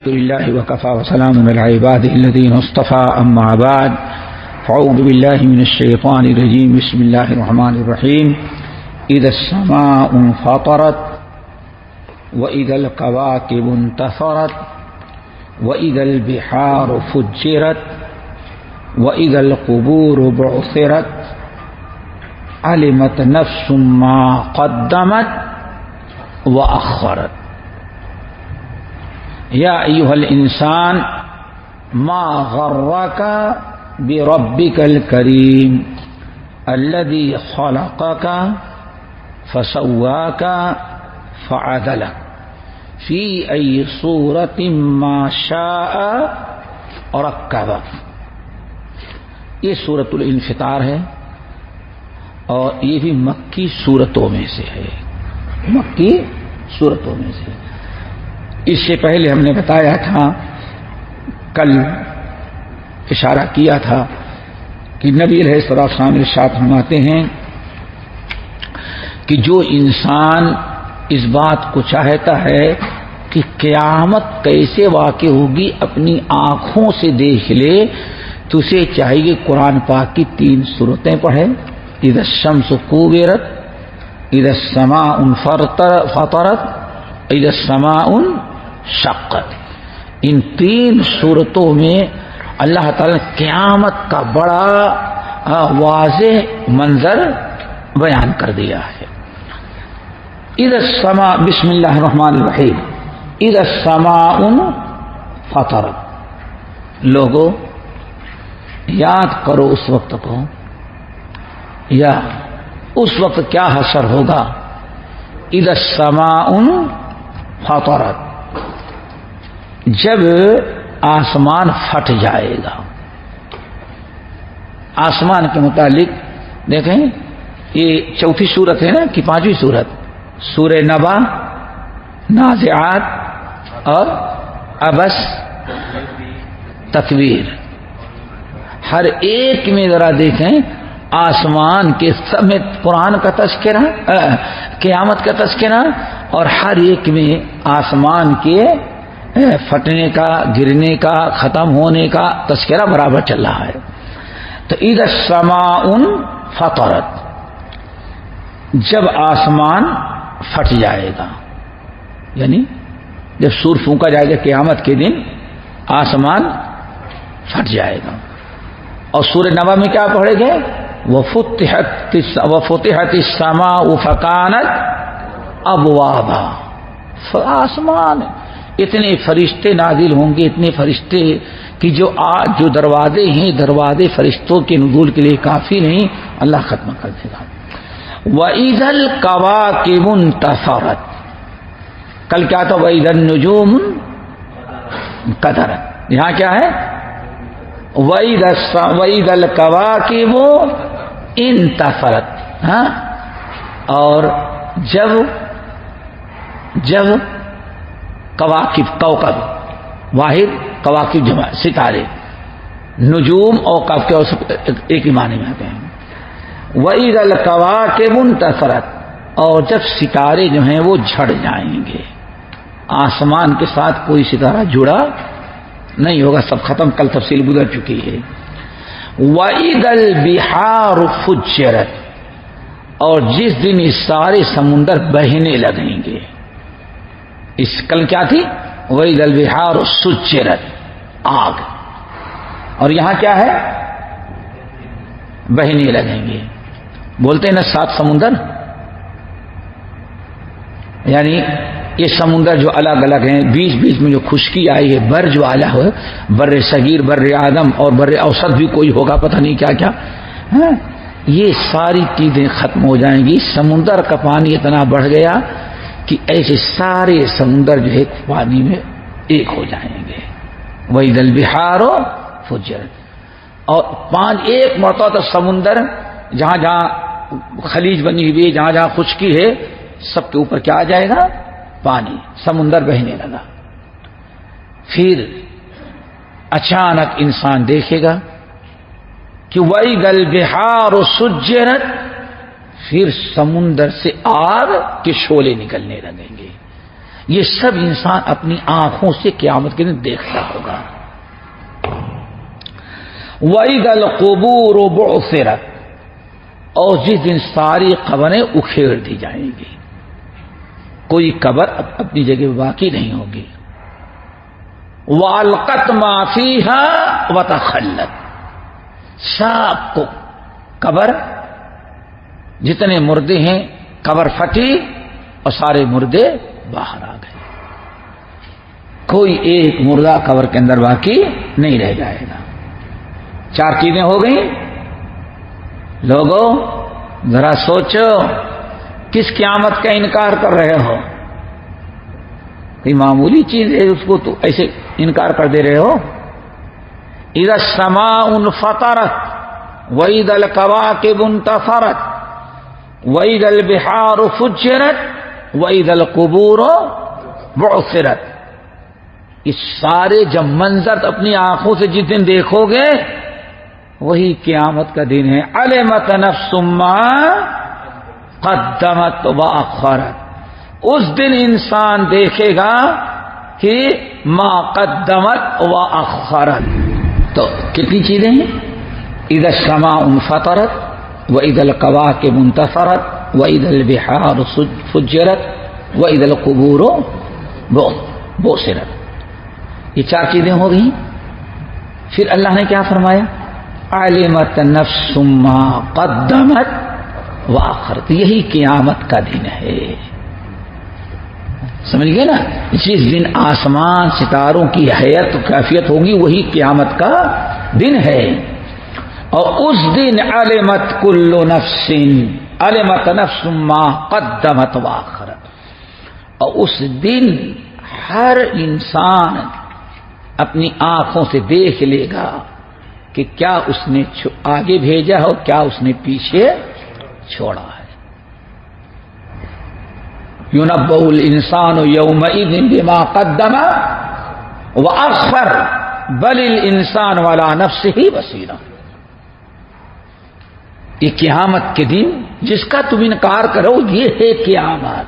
الحمد لله وكفى وسلام على عباده الذين اصطفى أما بعد فأعوذ بالله من الشيطان الرجيم بسم الله الرحمن الرحيم إذا السماء انفطرت وإذا الكواكب انتثرت وإذا البحار فجرت وإذا القبور بعثرت علمت نفس ما قدمت وأخرت یا ایھا الانسان ما غرک بربک الکریم الذی خلقک فسواک فعدلک فی ای صورت ما شاء رکبک. یہ سورۃ الانفطار ہے اور یہ بھی مکی سورتوں میں سے ہے، مکی سورتوں میں سے. اس سے پہلے ہم نے بتایا تھا، کل اشارہ کیا تھا کہ نبی علیہ السلام ارشاد فرماتے ہیں کہ جو انسان اس بات کو چاہتا ہے کہ قیامت کیسے واقع ہوگی اپنی آنکھوں سے دیکھ لے تو اسے چاہیے قرآن پاک کی 3 سورتیں پڑھے. اذا الشمس کوورت، اذا السماء فطرت، اذا السماء شقت. ان 3 صورتوں میں اللہ تعالی نے قیامت کا بڑا واضح منظر بیان کر دیا ہے. اذا السماء، بسم اللہ الرحمن الرحیم، اذا السماء فطرت. لوگوں یاد کرو اس وقت کو، یا اس وقت کیا حشر ہوگا. اذا السماء فطرت، جب آسمان پھٹ جائے گا. آسمان کے متعلق دیکھیں، یہ 4تھی سورت ہے نا کہ 5ویں سورت، سورہ نبا، نازعات اور عبس، تکویر. ہر ایک میں ذرا دیکھیں آسمان کے سمیت قرآن کا تذکرہ، قیامت کا تذکرہ، اور ہر ایک میں آسمان کے پھٹنے کا، گرنے کا، ختم ہونے کا تذکرہ برابر چل رہا ہے. تو اذا السماء فطرت، جب آسمان پھٹ جائے گا، یعنی جب سور پھونکا جائے گا قیامت کے دن آسمان پھٹ جائے گا. اور سورہ نبا میں کیا پڑھے گے؟ وفتحت السماء فکانت ابوابا. آسمان اتنے فرشتے نازل ہوں گے، اتنے فرشتے کہ جو دروازے ہیں، دروازے فرشتوں کے نزول کے لیے کافی نہیں، اللہ ختم کر دے گا. وَإِذَا الْكَوَاكِبُ انتَثَرَتْ، کل کیا تھا؟ وَإِذَا النُّجُومُ انقَطَرَتْ. یہاں کیا ہے؟ وَإِذَا الْكَوَاكِبُ انتَثَرَتْ. ہاں، اور جب کواکب، کوکب واحد، کواکب جمع، ستارے، نجوم اور کوکب ایک ہی معنی میں آتے ہیں. وَإِذَا الْكَوَاكِبُ انتَثَرَتْ، اور جب ستارے جو ہیں وہ جھڑ جائیں گے. آسمان کے ساتھ کوئی ستارہ جڑا نہیں ہوگا، سب ختم. کل تفصیل گزر چکی ہے. وَإِذَا الْبِحَارُ فُجِّرَتْ، اور جس دن یہ سارے سمندر بہنے لگیں گے. اس کل کیا تھی؟ وَإِذَا الْبِحَارُ سُجِّرَتْ، آگ. اور یہاں کیا ہے؟ بہنے لگیں گے. بولتے ہیں نا 7 سمندر، یعنی یہ سمندر جو الگ الگ ہیں، بیچ بیچ میں جو خشکی آئی ہے، بر جو آیا ہو، بر صغیر، بر آدم اور بر اوسط بھی کوئی ہوگا، پتہ نہیں کیا کیا. ہاں، یہ ساری چیزیں ختم ہو جائیں گی. سمندر کا پانی اتنا بڑھ گیا کہ ایسے سارے سمندر جو ہے پانی میں ایک ہو جائیں گے. وَإِذَا الْبِحَارُ فُجِّرَتْ. اور 1 مرتبہ تو سمندر جہاں جہاں خلیج بنی ہوئی ہے، جہاں جہاں خشکی ہے، سب کے اوپر کیا آ جائے گا؟ پانی. سمندر بہنے لگا. پھر اچانک انسان دیکھے گا کہ وَإِذَا الْبِحَارُ سُجِّرَتْ، پھر سمندر سے آگ کے شعلے نکلنے لگیں گے. یہ سب انسان اپنی آنکھوں سے قیامت کے دن دیکھتا ہوگا. وَإِذَا الْقُبُورُ بُعْثِرَتْ، اور جس دن ساری قبریں اکھیڑ دی جائیں گی، کوئی قبر اپنی جگہ باقی نہیں ہوگی. وَأَلْقَتْ مَا فِيهَا وَتَخَلَّتْ، سب کو قبر، جتنے مردے ہیں قبر پھٹی اور سارے مردے باہر آ گئے. کوئی ایک مردہ قبر کے اندر باقی نہیں رہ جائے گا. 4 چیزیں ہو گئیں. لوگوں ذرا سوچو، کس قیامت کا انکار کر رہے ہو؟ کوئی معمولی چیز ہے اس کو تو ایسے انکار کر دے رہے ہو. اذا السماء انفطرت واذا الكواكب انتثرت واذا البحار فجرت واذا القبور بعثرت. یہ سارے جب منظر اپنی آنکھوں سے جس دن دیکھو گے وہی قیامت کا دن ہے. علمت نفس ما قدمت واخرت، اس دن انسان دیکھے گا کہ ما قدمت واخرت. تو کتنی چیزیں ہیں؟ اذا السماء انفطرت واذا الكواكب انتثرت واذا البحار فجرت واذا القبور بعثرت. یہ 4 چیزیں ہو گئی. پھر اللہ نے کیا فرمایا؟ علمت نفس ما قدمت واخرت. یہی قیامت کا دن ہے. سمجھ گئے نا؟ جس دن آسمان ستاروں کی حیت کیفیت ہوگی وہی قیامت کا دن ہے. اور اس دن علمت کل نفس، علمت نفس ما قدمت واخرت. اور اس دن ہر انسان اپنی آنکھوں سے دیکھ لے گا کہ کیا اس نے آگے بھیجا ہو، کیا اس نے پیچھے چھوڑا ہے. يُنَبَّأُ الْإِنسَانُ يَوْمَئِذٍ بِمَا قَدَّمَ وَأَخَّرَ بَلِ الْإِنسَانُ عَلَى نَفْسِهِ بَصِيرٌ. یہ قیامت کے دن جس کا تم انکار کرو یہ ہے قیامت.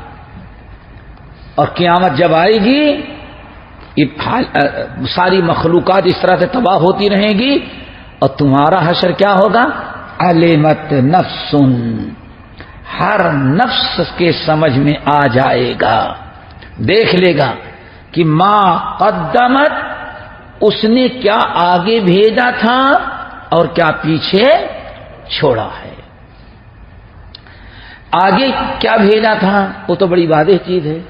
اور قیامت جب آئے گی یہ ساری مخلوقات اس طرح سے تباہ ہوتی رہیں گی اور تمہارا حشر کیا ہوگا؟ علمت نفس، ہر نفس کے سمجھ میں آ جائے گا، دیکھ لے گا کہ ما قدمت، اس نے کیا آگے بھیجا تھا اور کیا پیچھے چھوڑا ہے. آگے کیا بھیجا تھا وہ تو بڑی واضح چیز ہے.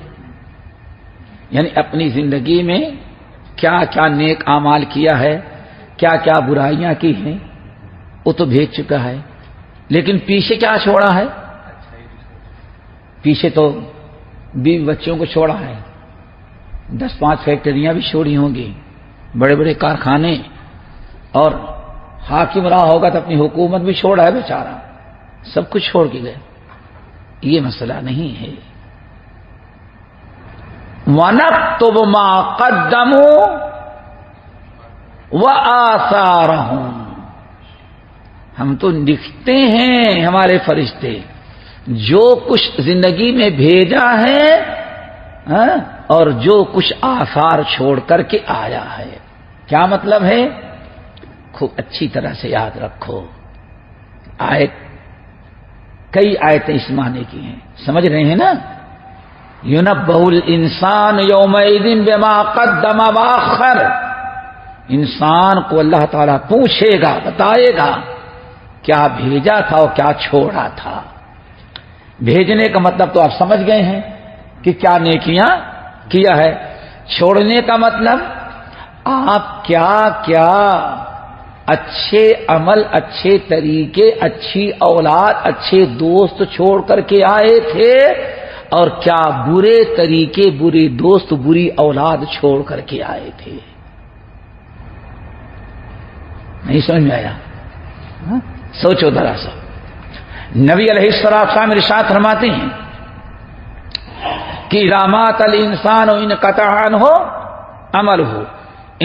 یعنی اپنی زندگی میں کیا کیا نیک اعمال کیا ہے، کیا کیا برائیاں کی ہیں وہ تو بھیج چکا ہے. لیکن پیچھے کیا چھوڑا ہے؟ پیچھے تو 20 بچوں کو چھوڑا ہے، 10-5 فیکٹریاں بھی چھوڑی ہوں گی، بڑے بڑے کارخانے، اور حاکم رہا ہوگا تو اپنی حکومت بھی چھوڑا ہے بیچارہ، سب کچھ چھوڑ کے گئے. یہ مسئلہ نہیں ہے. وَنَكْتُبُ مَا قَدَّمُوا وَآثَارَهُمْ، ہم تو لکھتے ہیں ہمارے فرشتے جو کچھ زندگی میں بھیجا ہے اور جو کچھ آثار چھوڑ کر کے آیا ہے. کیا مطلب ہے؟ خوب اچھی طرح سے یاد رکھو. آیت کئی آیتیں اس معنی کی ہیں، سمجھ رہے ہیں نا؟ یُنَبَّأُ الْإِنسَانُ يَوْمَئِذٍ بِمَا قَدَّمَ وَأَخَّرَ. انسان کو اللہ تعالیٰ پوچھے گا، بتائے گا کیا بھیجا تھا اور کیا چھوڑا تھا. بھیجنے کا مطلب تو آپ سمجھ گئے ہیں کہ کیا نیکیاں کیا ہے. چھوڑنے کا مطلب آپ کیا کیا اچھے عمل، اچھے طریقے، اچھی اولاد، اچھے دوست چھوڑ کر کے آئے تھے اور کیا برے طریقے، برے دوست، بری اولاد چھوڑ کر کے آئے تھے. نہیں سمجھ میں آیا؟ سوچو ذرا سا. نبی علیہ السلام ارشاد فرماتے ہیں کہ اذا مات الانسان انقطع عنہ عملہ،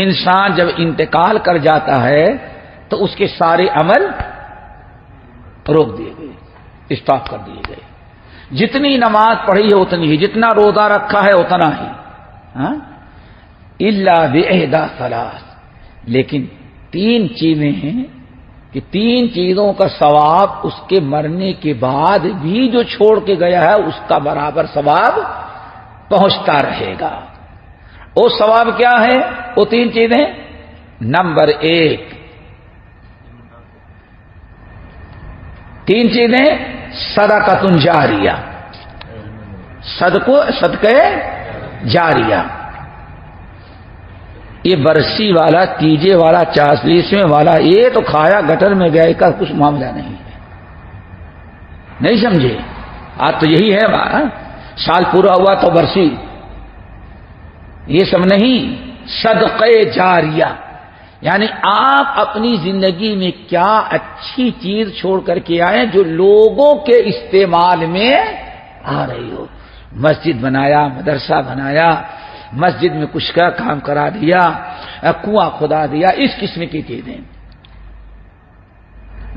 انسان جب انتقال کر جاتا ہے تو اس کے سارے عمل روک دیے گئے، اسٹاپ کر دیے گئے. جتنی نماز پڑھی ہے اتنی ہی، جتنا روزہ رکھا ہے اتنا ہی، الا باحدى ثلاث، لیکن 3 چیزیں ہیں کہ 3 چیزوں کا ثواب اس کے مرنے کے بعد بھی جو چھوڑ کے گیا ہے اس کا برابر ثواب پہنچتا رہے گا۔ وہ ثواب کیا ہے؟ وہ 3 چیزیں، نمبر 1 3 چیزیں، صدقۃ جاریہ، صدقہ جاریہ، یہ برسی والا، تیجے والا، 40ویں والا، یہ تو کھایا گٹر میں گئے کا کچھ معاملہ نہیں ہے، نہیں سمجھے؟ آج تو یہی ہے، سال پورا ہوا تو برسی، یہ سب نہیں، صدقہ جاریہ، یعنی آپ اپنی زندگی میں کیا اچھی چیز چھوڑ کر کے آئے جو لوگوں کے استعمال میں آ رہی ہو۔ مسجد بنایا، مدرسہ بنایا، مسجد میں کچھ کا کام کرا دیا، کنواں کھدا دیا، اس قسم کی چیزیں۔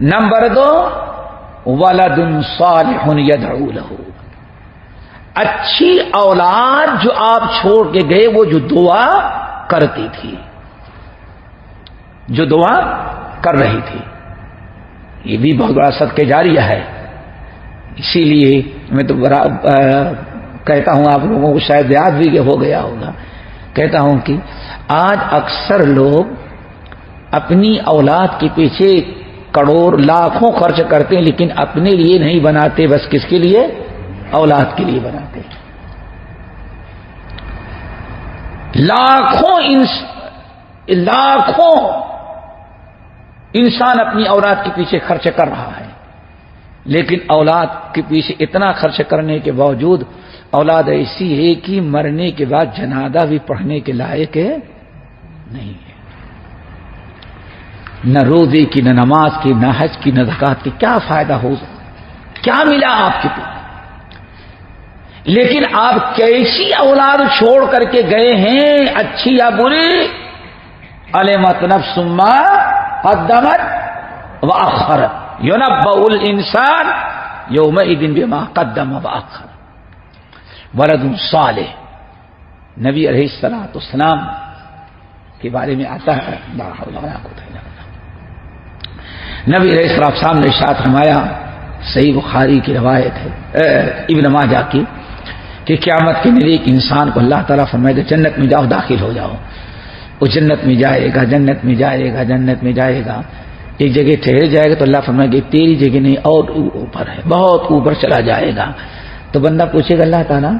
نمبر 2 ولد صالح يدعو له، اچھی اولاد جو آپ چھوڑ کے گئے وہ جو دعا کرتی تھی، جو دعا کر رہی تھی، یہ بھی بہت بڑا صدقہ جاریہ ہے۔ اسی لیے میں تو کہتا ہوں، آپ لوگوں کو شاید یاد بھی ہو گیا ہوگا، کہتا ہوں کہ آج اکثر لوگ اپنی اولاد کے پیچھے کروڑ لاکھوں خرچ کرتے ہیں، لیکن اپنے لیے نہیں بناتے، بس کس کے لیے؟ اولاد کے لیے بناتے ہیں۔ لاکھوں انسان اپنی اولاد کے پیچھے خرچ کر رہا ہے، لیکن اولاد کے پیچھے اتنا خرچ کرنے کے باوجود اولاد ایسی ہے کہ مرنے کے بعد جنازہ بھی پڑھنے کے لائق نہیں ہے، نہ روزے کی، نہ نماز کی، نہ حج کی، نہ زکات کی، کیا فائدہ ہوگا؟ کیا ملا آپ کے پاس؟ لیکن آپ کیسی اولاد چھوڑ کر کے گئے ہیں، اچھی یا بری؟ علمت نفس ما قدمت واخرت، ينبأ الانسان يومئذ بما قدم واخر۔ ولد صالح، نبی علیہ الصلوۃ والسلام کے بارے میں آتا ہے، لا حول ولا قوت الا باللہ، نبی علیہ الصلوۃ والسلام نے ارشاد فرمایا، صحیح بخاری کی روایت ہے، ابن ماجہ کی، کہ قیامت کے دن ایک انسان کو اللہ تعالیٰ فرمائے گا جنت میں جاؤ، داخل ہو جاؤ، وہ جنت میں جائے گا، جنت میں جائے گا، جنت میں جائے گا، ایک جگہ ٹھہر جائے گا تو اللہ فرمائے گا تیری جگہ نہیں، اور اوپر ہے، بہت اوپر چلا جائے گا۔ تو بندہ پوچھے گا اللہ تعالیٰ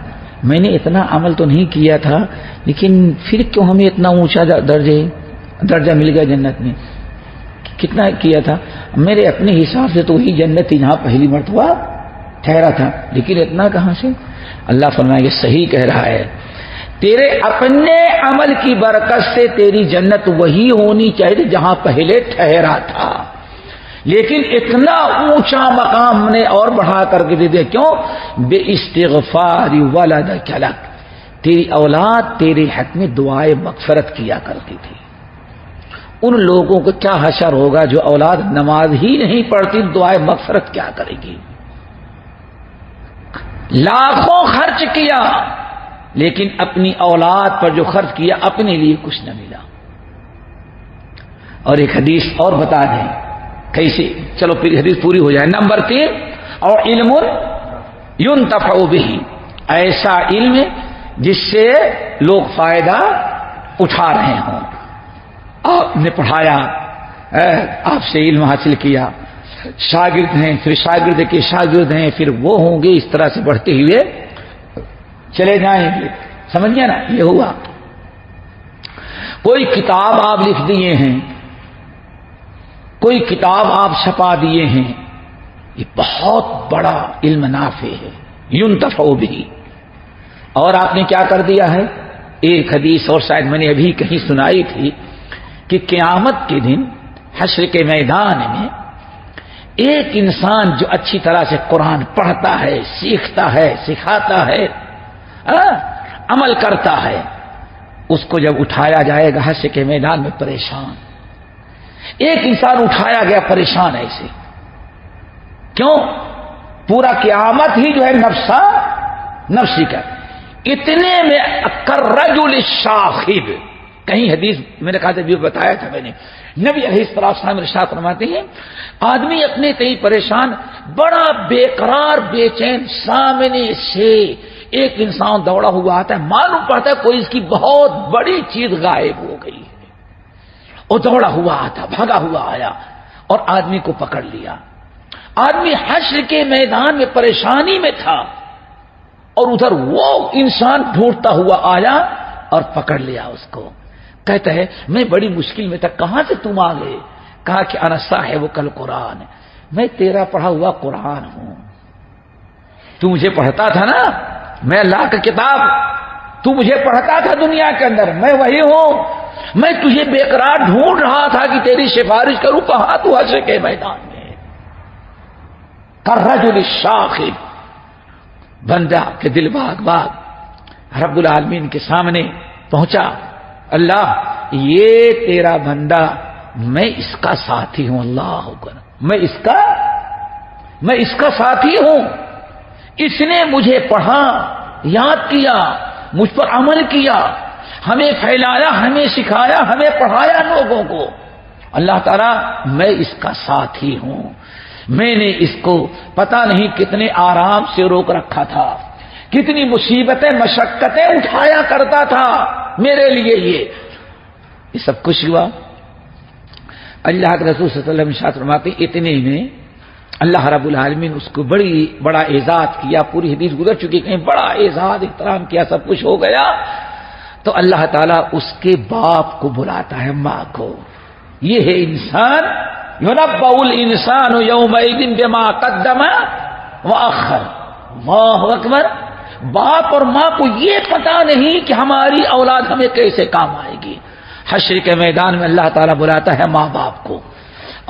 میں نے اتنا عمل تو نہیں کیا تھا، لیکن پھر کیوں ہمیں اتنا اونچا درجہ مل گیا جنت میں؟ کتنا کیا تھا؟ میرے اپنے حساب سے تو وہی جنت تھی جہاں پہلی مرتبہ ٹھہرا تھا، لیکن اتنا کہاں سے؟ اللہ فرمائے کہ صحیح کہہ رہا ہے، تیرے اپنے عمل کی برکت سے تیری جنت وہی ہونی چاہیے جہاں پہلے ٹھہرا تھا، لیکن اتنا اونچا مقام نے اور بڑھا کر کے دے دیا، کیوں؟ بے استغفار ولدک لک، تیری اولاد تیرے حق میں دعائے مغفرت کیا کرتی تھی۔ ان لوگوں کو کیا حشر ہوگا جو اولاد نماز ہی نہیں پڑھتی، دعائے مغفرت کیا کرے گی؟ لاکھوں خرچ کیا لیکن اپنی اولاد پر جو خرچ کیا اپنے لیے کچھ نہ ملا۔ اور ایک حدیث اور بتا دیں کیسے، چلو پھر حدیث پوری ہو جائے۔ نمبر 3 اور علم ينتفع به، ایسا علم جس سے لوگ فائدہ اٹھا رہے ہوں، آپ نے پڑھایا، آپ سے علم حاصل کیا، شاگرد ہیں، پھر شاگرد کے شاگرد ہیں، پھر وہ ہوں گے، اس طرح سے بڑھتے ہوئے چلے جائیں گے، سمجھ گیا نا؟ یہ ہوا کوئی کتاب آپ لکھ دیے ہیں، کوئی کتاب آپ چھپا دیے ہیں، یہ بہت بڑا علم نافع ہے، ينتفع به۔ اور آپ نے کیا کر دیا ہے؟ ایک حدیث اور شاید میں نے ابھی کہیں سنائی تھی کہ قیامت کے دن حشر کے میدان میں ایک انسان جو اچھی طرح سے قرآن پڑھتا ہے، سیکھتا ہے، سکھاتا ہے، عمل کرتا ہے، اس کو جب اٹھایا جائے گا حشر کے میدان میں پریشان، ایک انسان اٹھایا گیا پریشان ایسے، کیوں؟ پورا قیامت ہی جو ہے نفسی کا. اتنے میں کالرجل الشاخب، کہیں حدیث میں نے کہا تھا بھی بتایا تھا میں نے، نبی علیہ السلام ارشاد فرماتے ہیں آدمی اپنے تئیں پریشان، بڑا بے قرار بے چین، سامنے سے ایک انسان دوڑا ہوا آتا ہے، معلوم پڑتا ہے کوئی اس کی بہت بڑی چیز غائب ہو گئی ہے. وہ دوڑا ہوا آتا، بھاگا ہوا آیا اور آدمی کو پکڑ لیا. آدمی حشر کے میدان میں پریشانی میں تھا اور ادھر وہ انسان ڈھونڈتا ہوا آیا اور پکڑ لیا اس کو. کہتا ہے میں بڑی مشکل میں تھا، کہاں سے تم آ گئے؟ کہا کہ انا صاحب کل قرآن، میں تیرا پڑھا ہوا قرآن ہوں. تو مجھے پڑھتا تھا نا، میں اللہ کا کتاب، تو مجھے پڑھتا تھا دنیا کے اندر، میں وہی ہوں. میں تجھے بے قرار ڈھونڈ رہا تھا کہ تیری سفارش کروں، کہاں تو حشر کے میدان میں. کالرجل الشاخب، بندہ کے دل باغ باغ رب العالمین کے سامنے پہنچا. اللہ یہ تیرا بندہ، میں اس کا ساتھی ہوں. اللہ اکبر، میں اس کا ساتھی ہوں. اس نے مجھے پڑھا، یاد کیا، مجھ پر عمل کیا، ہمیں پھیلایا، ہمیں سکھایا، ہمیں پڑھایا لوگوں کو. اللہ تعالیٰ میں اس کا ساتھی ہوں. میں نے اس کو پتہ نہیں کتنے آرام سے روک رکھا تھا، کتنی مصیبتیں مشقتیں اٹھایا کرتا تھا میرے لیے. یہ سب کچھ ہوا. اللہ کے رسول صلی اللہ علیہ وسلم ارشاد فرماتے اتنے میں اللہ رب العالمین اس کو بڑا اعزاز کیا. پوری حدیث گزر چکی، کہیں بڑا اعزاز احترام کیا، سب کچھ ہو گیا. تو اللہ تعالیٰ اس کے باپ کو بلاتا ہے، ماں کو. یہ ہے انسان، ينبأ الانسان يومئذ بما قدم واخر. اللہ اکبر. باپ اور ماں کو یہ پتا نہیں کہ ہماری اولاد ہمیں کیسے کام آئے گی. حشر کے میدان میں اللہ تعالیٰ بلاتا ہے ماں باپ کو،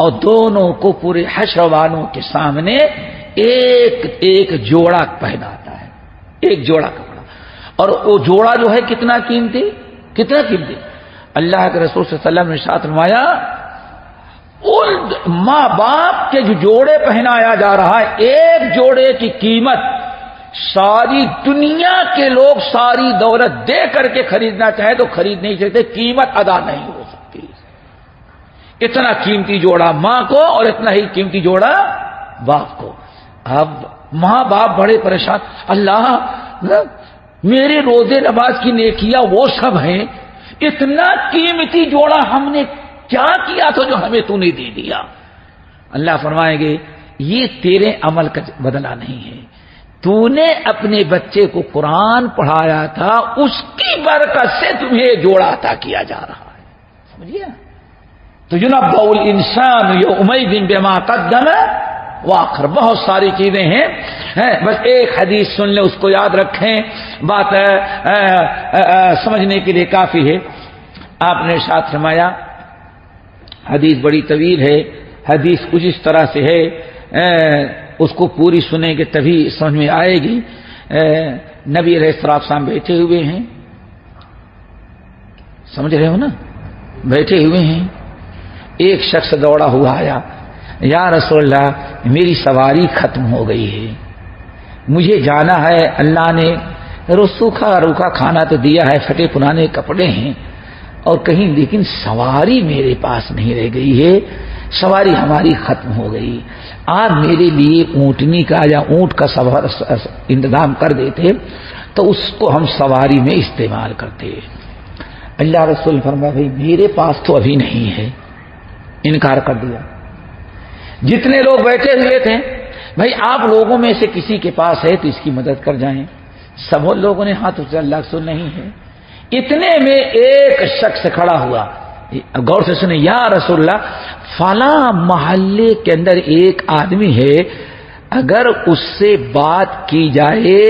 اور دونوں کو پورے حشر والوں کے سامنے ایک جوڑا پہناتا ہے، ایک جوڑا کپڑا. اور وہ جوڑا جو ہے کتنا قیمتی. اللہ کے رسول صلی اللہ علیہ وسلم نے ارشاد فرمایا ماں باپ کے جو جوڑے پہنایا جا رہا ہے، ایک جوڑے کی قیمت ساری دنیا کے لوگ ساری دولت دے کر کے خریدنا چاہے تو خرید نہیں سکتے، قیمت ادا نہیں ہو سکتی. اتنا قیمتی جوڑا ماں کو اور اتنا ہی قیمتی جوڑا باپ کو. اب ماں باپ بڑے پریشان، اللہ میرے روزے نماز کی نیکیاں وہ سب ہیں، اتنا قیمتی جوڑا ہم نے کیا کیا تھا جو ہمیں تو نے دے دیا. اللہ فرمائیں گے یہ تیرے عمل کا بدلہ نہیں ہے، تو نے اپنے بچے کو قرآن پڑھایا تھا، اس کی برکت سے تمہیں جوڑا عطا کیا جا رہا ہے. سمجھیے؟ تو ينبأ الانسان يومئذ بما قدم واخر. بہت ساری چیزیں ہیں، بس ایک حدیث سن لیں، اس کو یاد رکھیں، بات سمجھنے کے لیے کافی ہے. آپ نے ارشاد فرمایا، حدیث بڑی طویل ہے، حدیث کچھ اس طرح سے ہے، اس کو پوری سنیں گے تبھی سمجھ میں آئے گی. نبی علیہ السلام بیٹھے ہوئے ہیں، سمجھ رہے ہو نا، بیٹھے ہوئے ہیں. ایک شخص دوڑا ہوا آیا، یا رسول اللہ میری سواری ختم ہو گئی ہے، مجھے جانا ہے، اللہ نے روکھا کھانا تو دیا ہے، پھٹے پرانے کپڑے ہیں اور کہیں، لیکن سواری میرے پاس نہیں رہ گئی ہے، سواری ہماری ختم ہو گئی. آپ میرے لیے اونٹنی کا یا اونٹ کا سوار انتظام کر دیتے تو اس کو ہم سواری میں استعمال کرتے. اللہ رسول فرمایا بھائی میرے پاس تو ابھی نہیں ہے، انکار کر دیا. جتنے لوگ بیٹھے ہوئے تھے، بھائی آپ لوگوں میں سے کسی کے پاس ہے تو اس کی مدد کر جائیں. سب لوگوں نے ہاتھ اٹھایا، اللہ رسول نہیں ہے. اتنے میں ایک شخص کھڑا ہوا، غور سے سنیں، یا رسول اللہ فلاں محلے کے اندر ایک آدمی ہے، اگر اس سے بات کی جائے،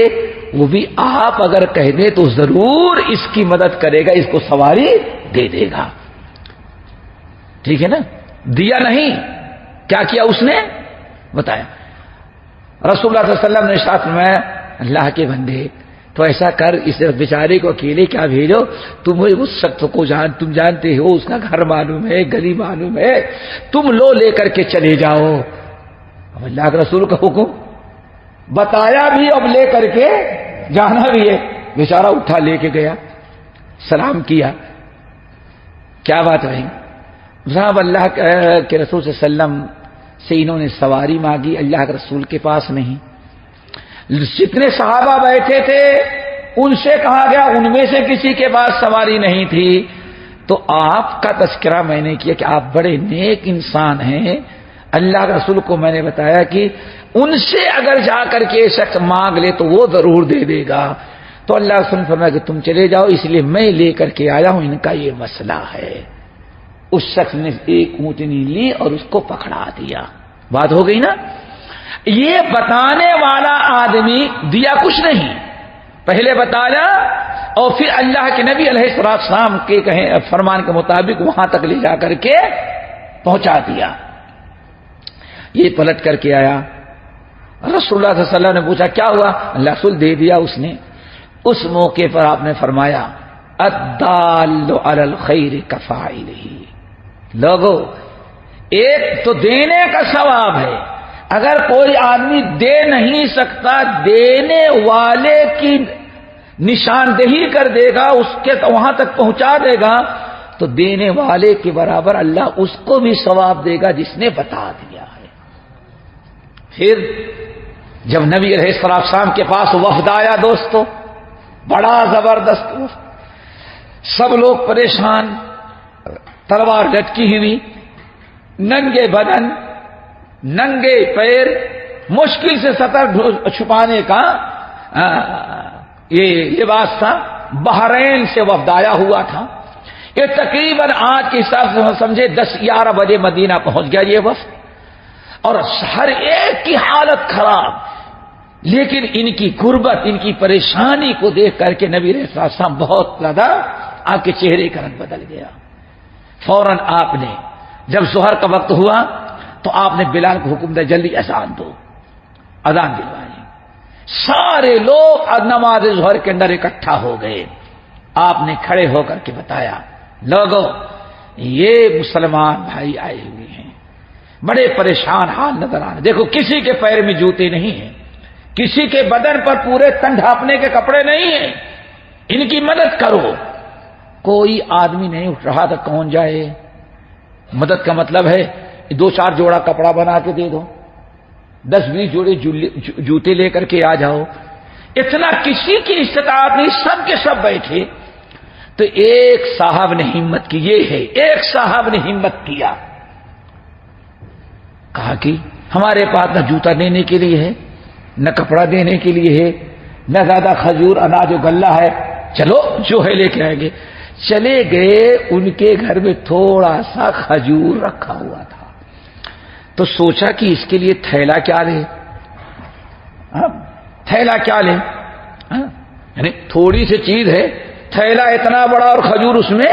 وہ بھی آپ اگر کہہ دیں تو ضرور اس کی مدد کرے گا، اس کو سواری دے دے گا. ٹھیک ہے نا؟ دیا نہیں، کیا کیا اس نے بتایا. رسول اللہ صلی اللہ علیہ وسلم نے ارشاد فرمایا اللہ کے بندے تو ایسا کر، اس بیچارے کو اکیلے کیا بھیجو، تم اس شخص کو تم جانتے ہو، اس کا گھر معلوم ہے، گلی معلوم ہے، تم لے کر کے چلے جاؤ. اب اللہ کے رسول کا حکم، بتایا بھی اب لے کر کے جانا بھی ہے. بیچارہ اٹھا لے کے گیا, سلام کیا. کیا بات رہی صاحب, اللہ کے رسول صلی اللہ علیہ وسلم سے انہوں نے سواری مانگی, اللہ کے رسول کے پاس نہیں. جتنے صحابہ بیٹھے تھے ان سے کہا گیا ان میں سے کسی کے پاس سواری نہیں تھی. تو آپ کا تذکرہ میں نے کیا کہ آپ بڑے نیک انسان ہیں. اللہ کے رسول کو میں نے بتایا کہ ان سے اگر جا کر کے شخص مانگ لے تو وہ ضرور دے دے گا. تو اللہ کے رسول نے فرمایا کہ تم چلے جاؤ, اس لیے میں لے کر کے آیا ہوں, ان کا یہ مسئلہ ہے. اس شخص نے ایک اونٹنی لی اور اس کو پکڑا دیا. بات ہو گئی نا. یہ بتانے والا آدمی دیا کچھ نہیں, پہلے بتایا اور پھر اللہ کے نبی علیہ السلام کے فرمان کے مطابق وہاں تک لے جا کر کے پہنچا دیا. یہ پلٹ کر کے آیا, رسول اللہ صلی اللہ علیہ وسلم نے پوچھا کیا ہوا؟ اللہ رسول دے دیا اس نے. اس موقع پر آپ نے فرمایا الدال علی الخیر کفاعلہ. لوگو, ایک تو دینے کا ثواب ہے, اگر کوئی آدمی دے نہیں سکتا دینے والے کی نشاندہی کر دے گا, اس کے وہاں تک پہنچا دے گا, تو دینے والے کے برابر اللہ اس کو بھی ثواب دے گا جس نے بتا دیا ہے. پھر جب نبی علیہ السلام کے پاس وفد آیا دوستو, بڑا زبردست وفد, سب لوگ پریشان, تلوار لٹکی ہوئی, ننگے بدن, ننگے پیر, مشکل سے سطر چھپانے کا یہ لباس تھا. بحرین سے وفد آیا ہوا تھا. یہ تقریباً آج کے حساب سے سمجھے 10-11 بجے مدینہ پہنچ گیا یہ وفد, اور ہر ایک کی حالت خراب. لیکن ان کی غربت, ان کی پریشانی کو دیکھ کر کے نبی علیہ السلام بہت زیادہ آپ کے چہرے کا رنگ بدل گیا. فوراً آپ نے جب ظہر کا وقت ہوا تو آپ نے بلال کو حکم دیا جلدی اذان دو, اذان دلوائی. سارے لوگ نماز ظہر کے اندر اکٹھا ہو گئے. آپ نے کھڑے ہو کر کے بتایا لوگوں یہ مسلمان بھائی آئے ہوئے ہیں, بڑے پریشان حال نظر آ رہے. دیکھو کسی کے پیر میں جوتے نہیں ہیں, کسی کے بدن پر پورے تن ڈھانپنے کے کپڑے نہیں ہیں, ان کی مدد کرو. کوئی آدمی نہیں اٹھ رہا تھا, کون جائے؟ مدد کا مطلب ہے 2-4 جوڑا کپڑا بنا کے دے دو, 10-20 جوڑے جوتے لے کر کے آ جاؤ. اتنا کسی کی استطاعت نہیں, سب کے سب بیٹھے. تو ایک صاحب نے ہمت کی, یہ ہے ایک صاحب نے ہمت کیا, کہا کہ ہمارے پاس نہ جوتا دینے کے لیے ہے, نہ کپڑا دینے کے لیے ہے, نہ زیادہ کھجور اناج و غلہ ہے, چلو جو ہے لے کے آئیں گے. چلے گئے, ان کے گھر میں تھوڑا سا کھجور رکھا ہوا تھا. تو سوچا کہ اس کے لیے تھیلا کیا لے, تھیلا کیا لے, یعنی تھوڑی سی چیز ہے, تھیلا اتنا بڑا اور کھجور اس میں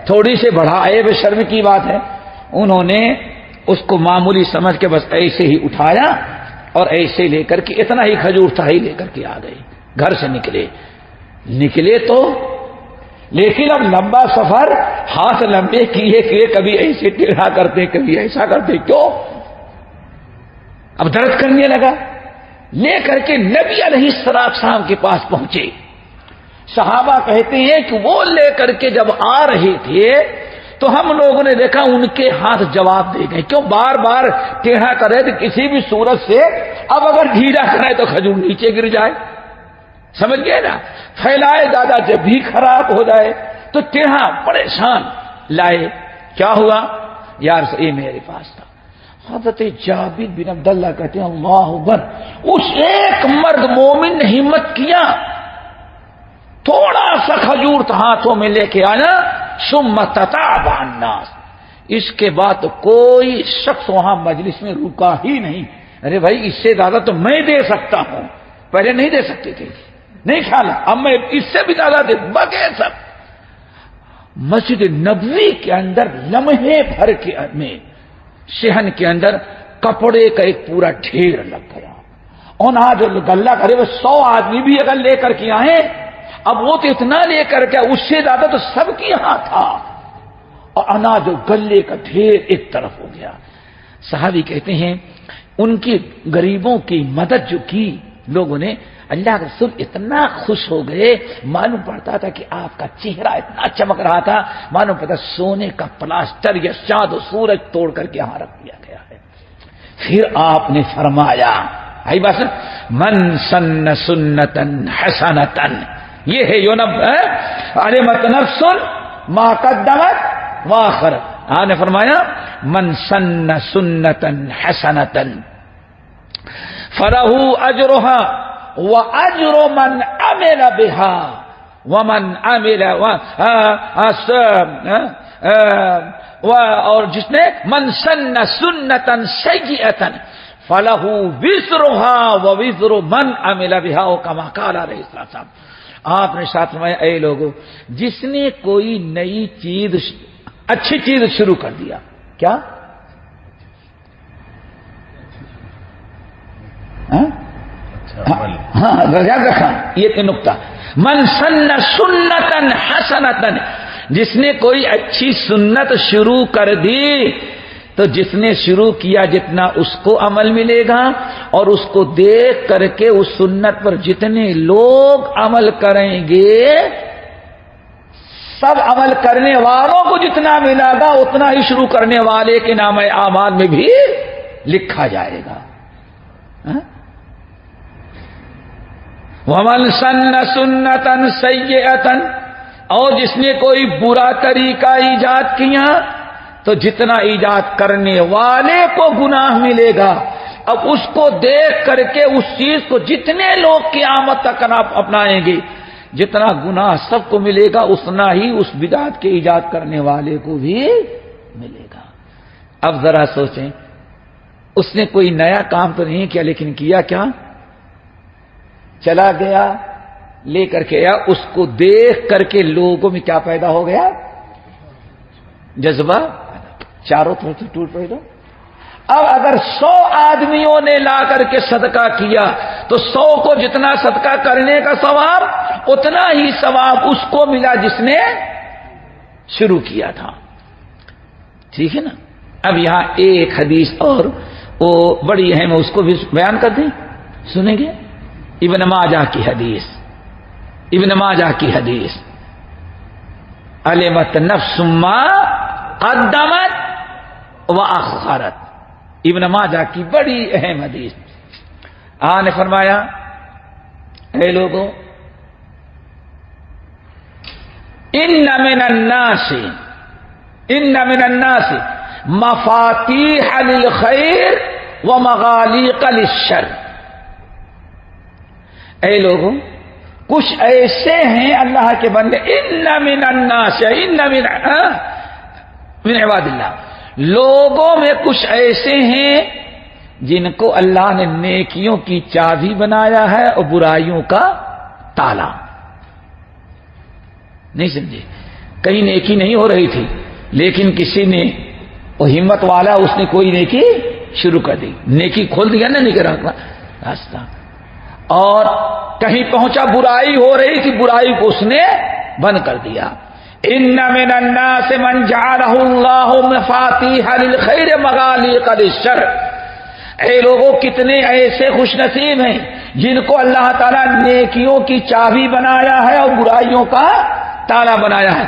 تھوڑی سے بڑھا, عیب شرم کی بات ہے. انہوں نے اس کو معمولی سمجھ کے بس ایسے ہی اٹھایا اور ایسے لے کر کے, اتنا ہی کھجور تھا ہی لے کر کے آ گئے. گھر سے نکلے تو, لیکن اب لمبا سفر, ہاتھ لمبے کیے, کبھی ایسے ٹیڑھا کرتے کبھی ایسا کرتے, کیوں؟ اب درد کرنے لگا. لے کر کے نبی علیہ السلام کے پاس پہنچے. صحابہ کہتے ہیں کہ وہ لے کر کے جب آ رہے تھے تو ہم لوگوں نے دیکھا ان کے ہاتھ جواب دے گئے, کیوں بار بار ٹیڑھا کرے تو کسی بھی صورت سے اب اگر ڈھیلا کرے تو کھجور نیچے گر جائے, سمجھ گئے نا. پھیلائے دادا جب بھی خراب ہو جائے تو ٹیڑھا پریشان لائے. کیا ہوا یار, یہ میرے پاس تھا. حضرت جابر بن عبداللہ کہتے ہیں اللہ اکبر, اس ایک مرد مومن نے ہمت کیا, تھوڑا سا کھجور ہاتھوں میں لے کے آیا, ثم تتابع الناس. اس کے بعد کوئی شخص وہاں مجلس میں رکا ہی نہیں. ارے بھائی اس سے زیادہ تو میں دے سکتا ہوں, پہلے نہیں دے سکتے تھے, نہیں خیال, اب میں اس سے بھی زیادہ دے بغیر سب. مسجد نبوی کے اندر لمحے بھر کے میں صحن کے اندر کپڑے کا ایک پورا ڈھیر لگ گیا. اناج غلہ کرے وہ 100 آدمی بھی اگر لے کر کے آئے, اب وہ تو اتنا لے کر کے, اس سے زیادہ تو سب کے یہاں تھا, اور اناج و غلے کا ڈھیر ایک طرف ہو گیا. صحابی کہتے ہیں ان کی غریبوں کی مدد جو کی لوگوں نے اللہ کے رسول اتنا خوش ہو گئے، معلوم پڑتا تھا کہ آپ کا چہرہ اتنا چمک رہا تھا، معلوم پڑتا سونے کا پلاسٹر یا چاند و سورج توڑ کر کے یہاں رکھ دیا گیا ہے۔ پھر آپ نے فرمایا، آئی بات، من سن سنتن حسنتن، یہ ہے علمت نفس ما قدمت واخرت۔ آپ نے فرمایا من سن سنتن حسنتن فلہ اجرها واجر من عمل بها ومن عمل اور جس نے من سن سنتن سیئۃ فلہ وزرها ووزر من عمل بها کما قال علیہ السلام۔ آپ نے ساتھ فرمایا، اے لوگوں، جس نے کوئی نئی چیز، اچھی چیز شروع کر دیا، کیا ہاں یاد رکھا یہ نقطہ، من سن سنتن حسنتن، جس نے کوئی اچھی سنت شروع کر دی تو جس نے شروع کیا جتنا اس کو عمل ملے گا، اور اس کو دیکھ کر کے اس سنت پر جتنے لوگ عمل کریں گے، سب عمل کرنے والوں کو جتنا ملے گا اتنا ہی شروع کرنے والے کے نام اعمال میں بھی لکھا جائے گا۔ وَمَنْ سَنَّ سُنَّةً سَيِّئَةً، اور جس نے کوئی برا طریقہ ایجاد کیا تو جتنا ایجاد کرنے والے کو گناہ ملے گا، اب اس کو دیکھ کر کے اس چیز کو جتنے لوگ قیامت تک اپنائیں گے، جتنا گناہ سب کو ملے گا اتنا ہی اس بدعت کے ایجاد کرنے والے کو بھی ملے گا۔ اب ذرا سوچیں، اس نے کوئی نیا کام تو نہیں کیا، لیکن کیا کیا؟ چلا گیا لے کر کے آیا، اس کو دیکھ کر کے لوگوں میں کیا پیدا ہو گیا؟ جذبہ چاروں طرف سے ٹوٹ پڑے گا۔ اب اگر 100 آدمیوں نے لا کر کے صدقہ کیا تو 100 کو جتنا صدقہ کرنے کا ثواب اتنا ہی ثواب اس کو ملا جس نے شروع کیا تھا، ٹھیک ہے نا؟ اب یہاں ایک حدیث اور وہ بڑی اہم ہے، اس کو بھی بیان کر دیں، سنیں گے؟ ابن ماجہ کی حدیث، ابن ماجہ کی حدیث، علمت نفس ما قدمت واخرت، ابن ماجہ کی بڑی اہم حدیث۔ آپ نے فرمایا، اے لوگوں، ان من الناس مفاتیح للخیر ومغالیق للشر، اے لوگوں، کچھ ایسے ہیں اللہ کے بندے، ان من الناس، من عباد اللہ، لوگوں میں کچھ ایسے ہیں جن کو اللہ نے نیکیوں کی چابی بنایا ہے اور برائیوں کا تالا۔ نہیں سمجھے؟ کہیں نیکی نہیں ہو رہی تھی لیکن کسی نے، وہ ہمت والا، اس نے کوئی نیکی شروع کر دی، نیکی کھول دیا نا، نہیں کرا راستہ، اور کہیں پہنچا برائی ہو رہی تھی، برائی کو اس نے بند کر دیا۔ ان من الناس من جعلہ اللہ مفاتیح للخیر مغالیق للشر، اے لوگوں، کتنے ایسے خوش نصیب ہیں جن کو اللہ تعالیٰ نیکیوں کی چابی بنایا ہے اور برائیوں کا تالا بنایا ہے،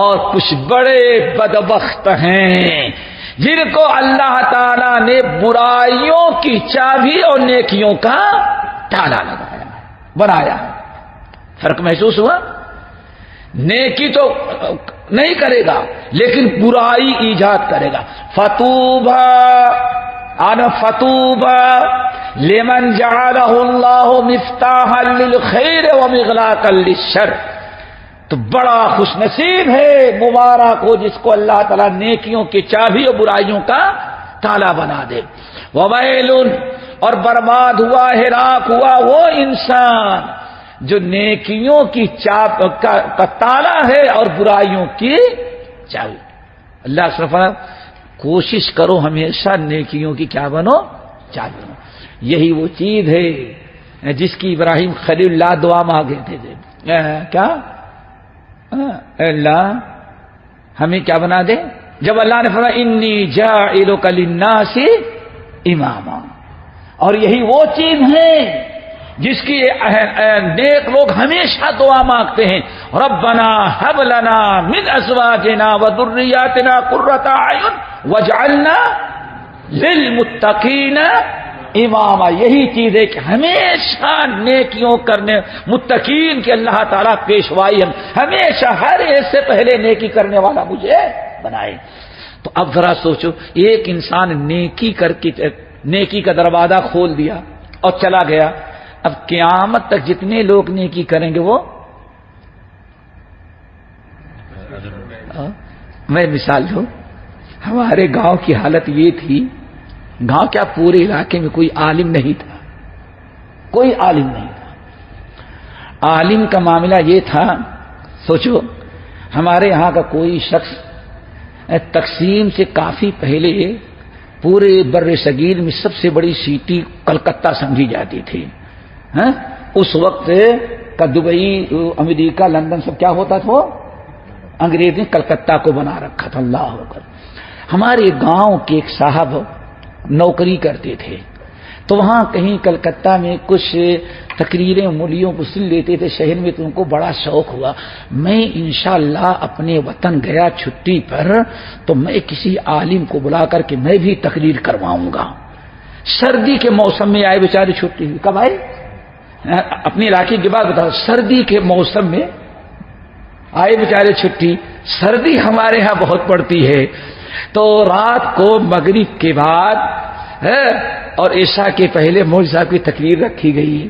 اور کچھ بڑے بدبخت ہیں جن کو اللہ تعالیٰ نے برائیوں کی چابی اور نیکیوں کا تالا لگایا ہے، بنایا ہے۔ فرق محسوس ہوا؟ نیکی تو نہیں کرے گا لیکن برائی ایجاد کرے گا۔ فتوبہ لمن جعلہ اللہ مفتاحا للخیر ومغلاقا للشر، تو بڑا خوش نصیب ہے، مبارک ہو جس کو اللہ تعالیٰ نیکیوں کی چابی اور برائیوں کا تالا بنا دے۔ وویل، اور برباد ہوا، ہلاک ہوا وہ انسان جو نیکیوں کی کا تالا ہے اور برائیوں کی چابی۔ اللہ سبحانہ، کوشش کرو ہمیشہ نیکیوں کی کیا بنو؟ چابی بنو۔ یہی وہ چیز ہے جس کی ابراہیم خلیل اللہ دعا مانگے تھے، کیا؟ اللہ ہمیں کیا بنا دے؟ جب اللہ نے فرمایا انی جاعلک للناس اماما، اور یہی وہ چیز ہے جس کی نیک لوگ ہمیشہ دعا مانگتے ہیں، ربنا ہب لنا من ازواجنا وذریاتنا قرۃ اعین واجعلنا للمتقین اماما۔ یہی چیز ہے کہ ہمیشہ نیکیوں کرنے، متقین کے اللہ تعالیٰ پیشوائی، ہمیشہ ہر ایک سے پہلے نیکی کرنے والا مجھے بنائے۔ تو اب ذرا سوچو، ایک انسان نیکی کر کے نیکی کا دروازہ کھول دیا اور چلا گیا، اب قیامت تک جتنے لوگ نیکی کریں گے وہ، میں مثال دوں، ہمارے گاؤں کی حالت یہ تھی، گاؤں کیا پورے علاقے میں کوئی عالم نہیں تھا، کوئی عالم نہیں تھا۔ عالم کا معاملہ یہ تھا، سوچو ہمارے یہاں کا کوئی شخص تقسیم سے کافی پہلے پورے بر صغیر میں سب سے بڑی سٹی کلکتہ سمجھی جاتی تھی۔ اس وقت کا دبئی، امریکہ، لندن سب کیا ہوتا تھا، انگریز نے کلکتہ کو بنا رکھا تھا۔ اللہ اکبر۔ ہمارے گاؤں کے ایک صاحب نوکری کرتے تھے، تو وہاں کہیں کلکتہ میں کچھ تقریریں مولیوں کو سن لیتے تھے شہر میں، تو ان کو بڑا شوق ہوا، میں انشاءاللہ اپنے وطن گیا چھٹی پر تو میں کسی عالم کو بلا کر کے میں بھی تقریر کرواؤں گا۔ سردی کے موسم میں آئے بیچارے، چھٹی ہوئی، کب آئے؟ اپنے علاقے کی بات بتاؤ، سردی کے موسم میں آئے بیچارے چھٹی، سردی ہمارے ہاں بہت پڑتی ہے، تو رات کو مغرب کے بعد اور عشاء کے پہلے مولوی صاحب کی تقریر رکھی گئی۔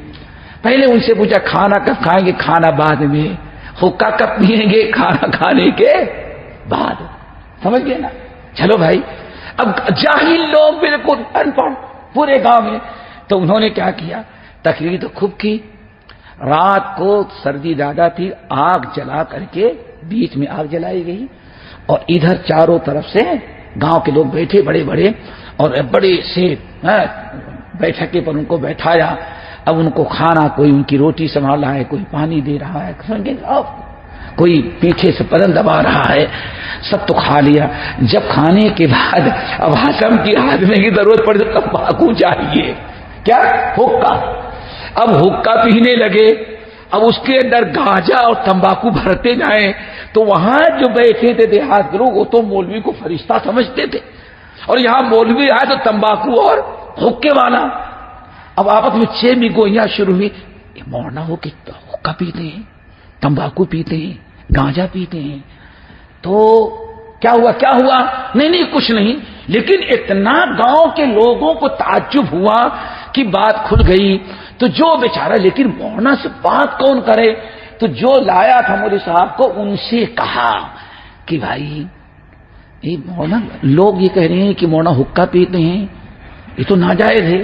پہلے ان سے پوچھا کھانا کب کھائیں گے؟ کھانا بعد میں۔ حقہ کب پیئیں گے؟ کھانا کھانے کے بعد۔ سمجھ گئے نا؟ چلو بھائی، اب جاہل لوگ بالکل ان پڑھ پورے گاؤں میں، تو انہوں نے کیا کیا، تقریر تو خوب کی، رات کو سردی زیادہ تھی، آگ جلا کر کے بیچ میں آگ جلائی گئی، اور ادھر چاروں طرف سے گاؤں کے لوگ بیٹھے بڑے بڑے، اور بڑے سے بیٹھکے پر ان کو بیٹھایا۔ اب ان کو کھانا، کوئی ان کی روٹی سنبھال رہا ہے، کوئی پانی دے رہا ہے، کوئی پیچھے سے پدن دبا رہا ہے، سب تو کھا لیا۔ جب کھانے کے بعد اب حکم کی آدمی کی ضرورت پڑی تو تمباکو چاہیے، کیا؟ حقہ۔ اب حقہ پینے لگے، اب اس کے اندر گاجا اور تمباکو بھرتے جائیں، تو وہاں جو بیٹھے تھے دیہات کے لوگ، وہ تو مولوی کو فرشتہ سمجھتے تھے، اور یہاں مولوی آئے تو تمباکو اور حقے والا۔ اب آپس میں چھ میں گوئیاں شروع ہوئی، مولانا ہو کہ حقہ پیتے ہیں، تمباکو پیتے ہیں، گانجا پیتے ہیں، تو کیا ہوا؟ کیا ہوا؟ نہیں کچھ نہیں، لیکن اتنا گاؤں کے لوگوں کو تعجب ہوا کہ بات کھل گئی، تو جو بیچارہ، لیکن مولانا سے بات کون کرے، تو جو لایا تھا مولوی صاحب کو، ان سے کہا کہ بھائی مولانا، لوگ یہ کہہ رہے ہیں کہ مولانا حقہ پیتے ہیں، یہ تو ناجائز ہے،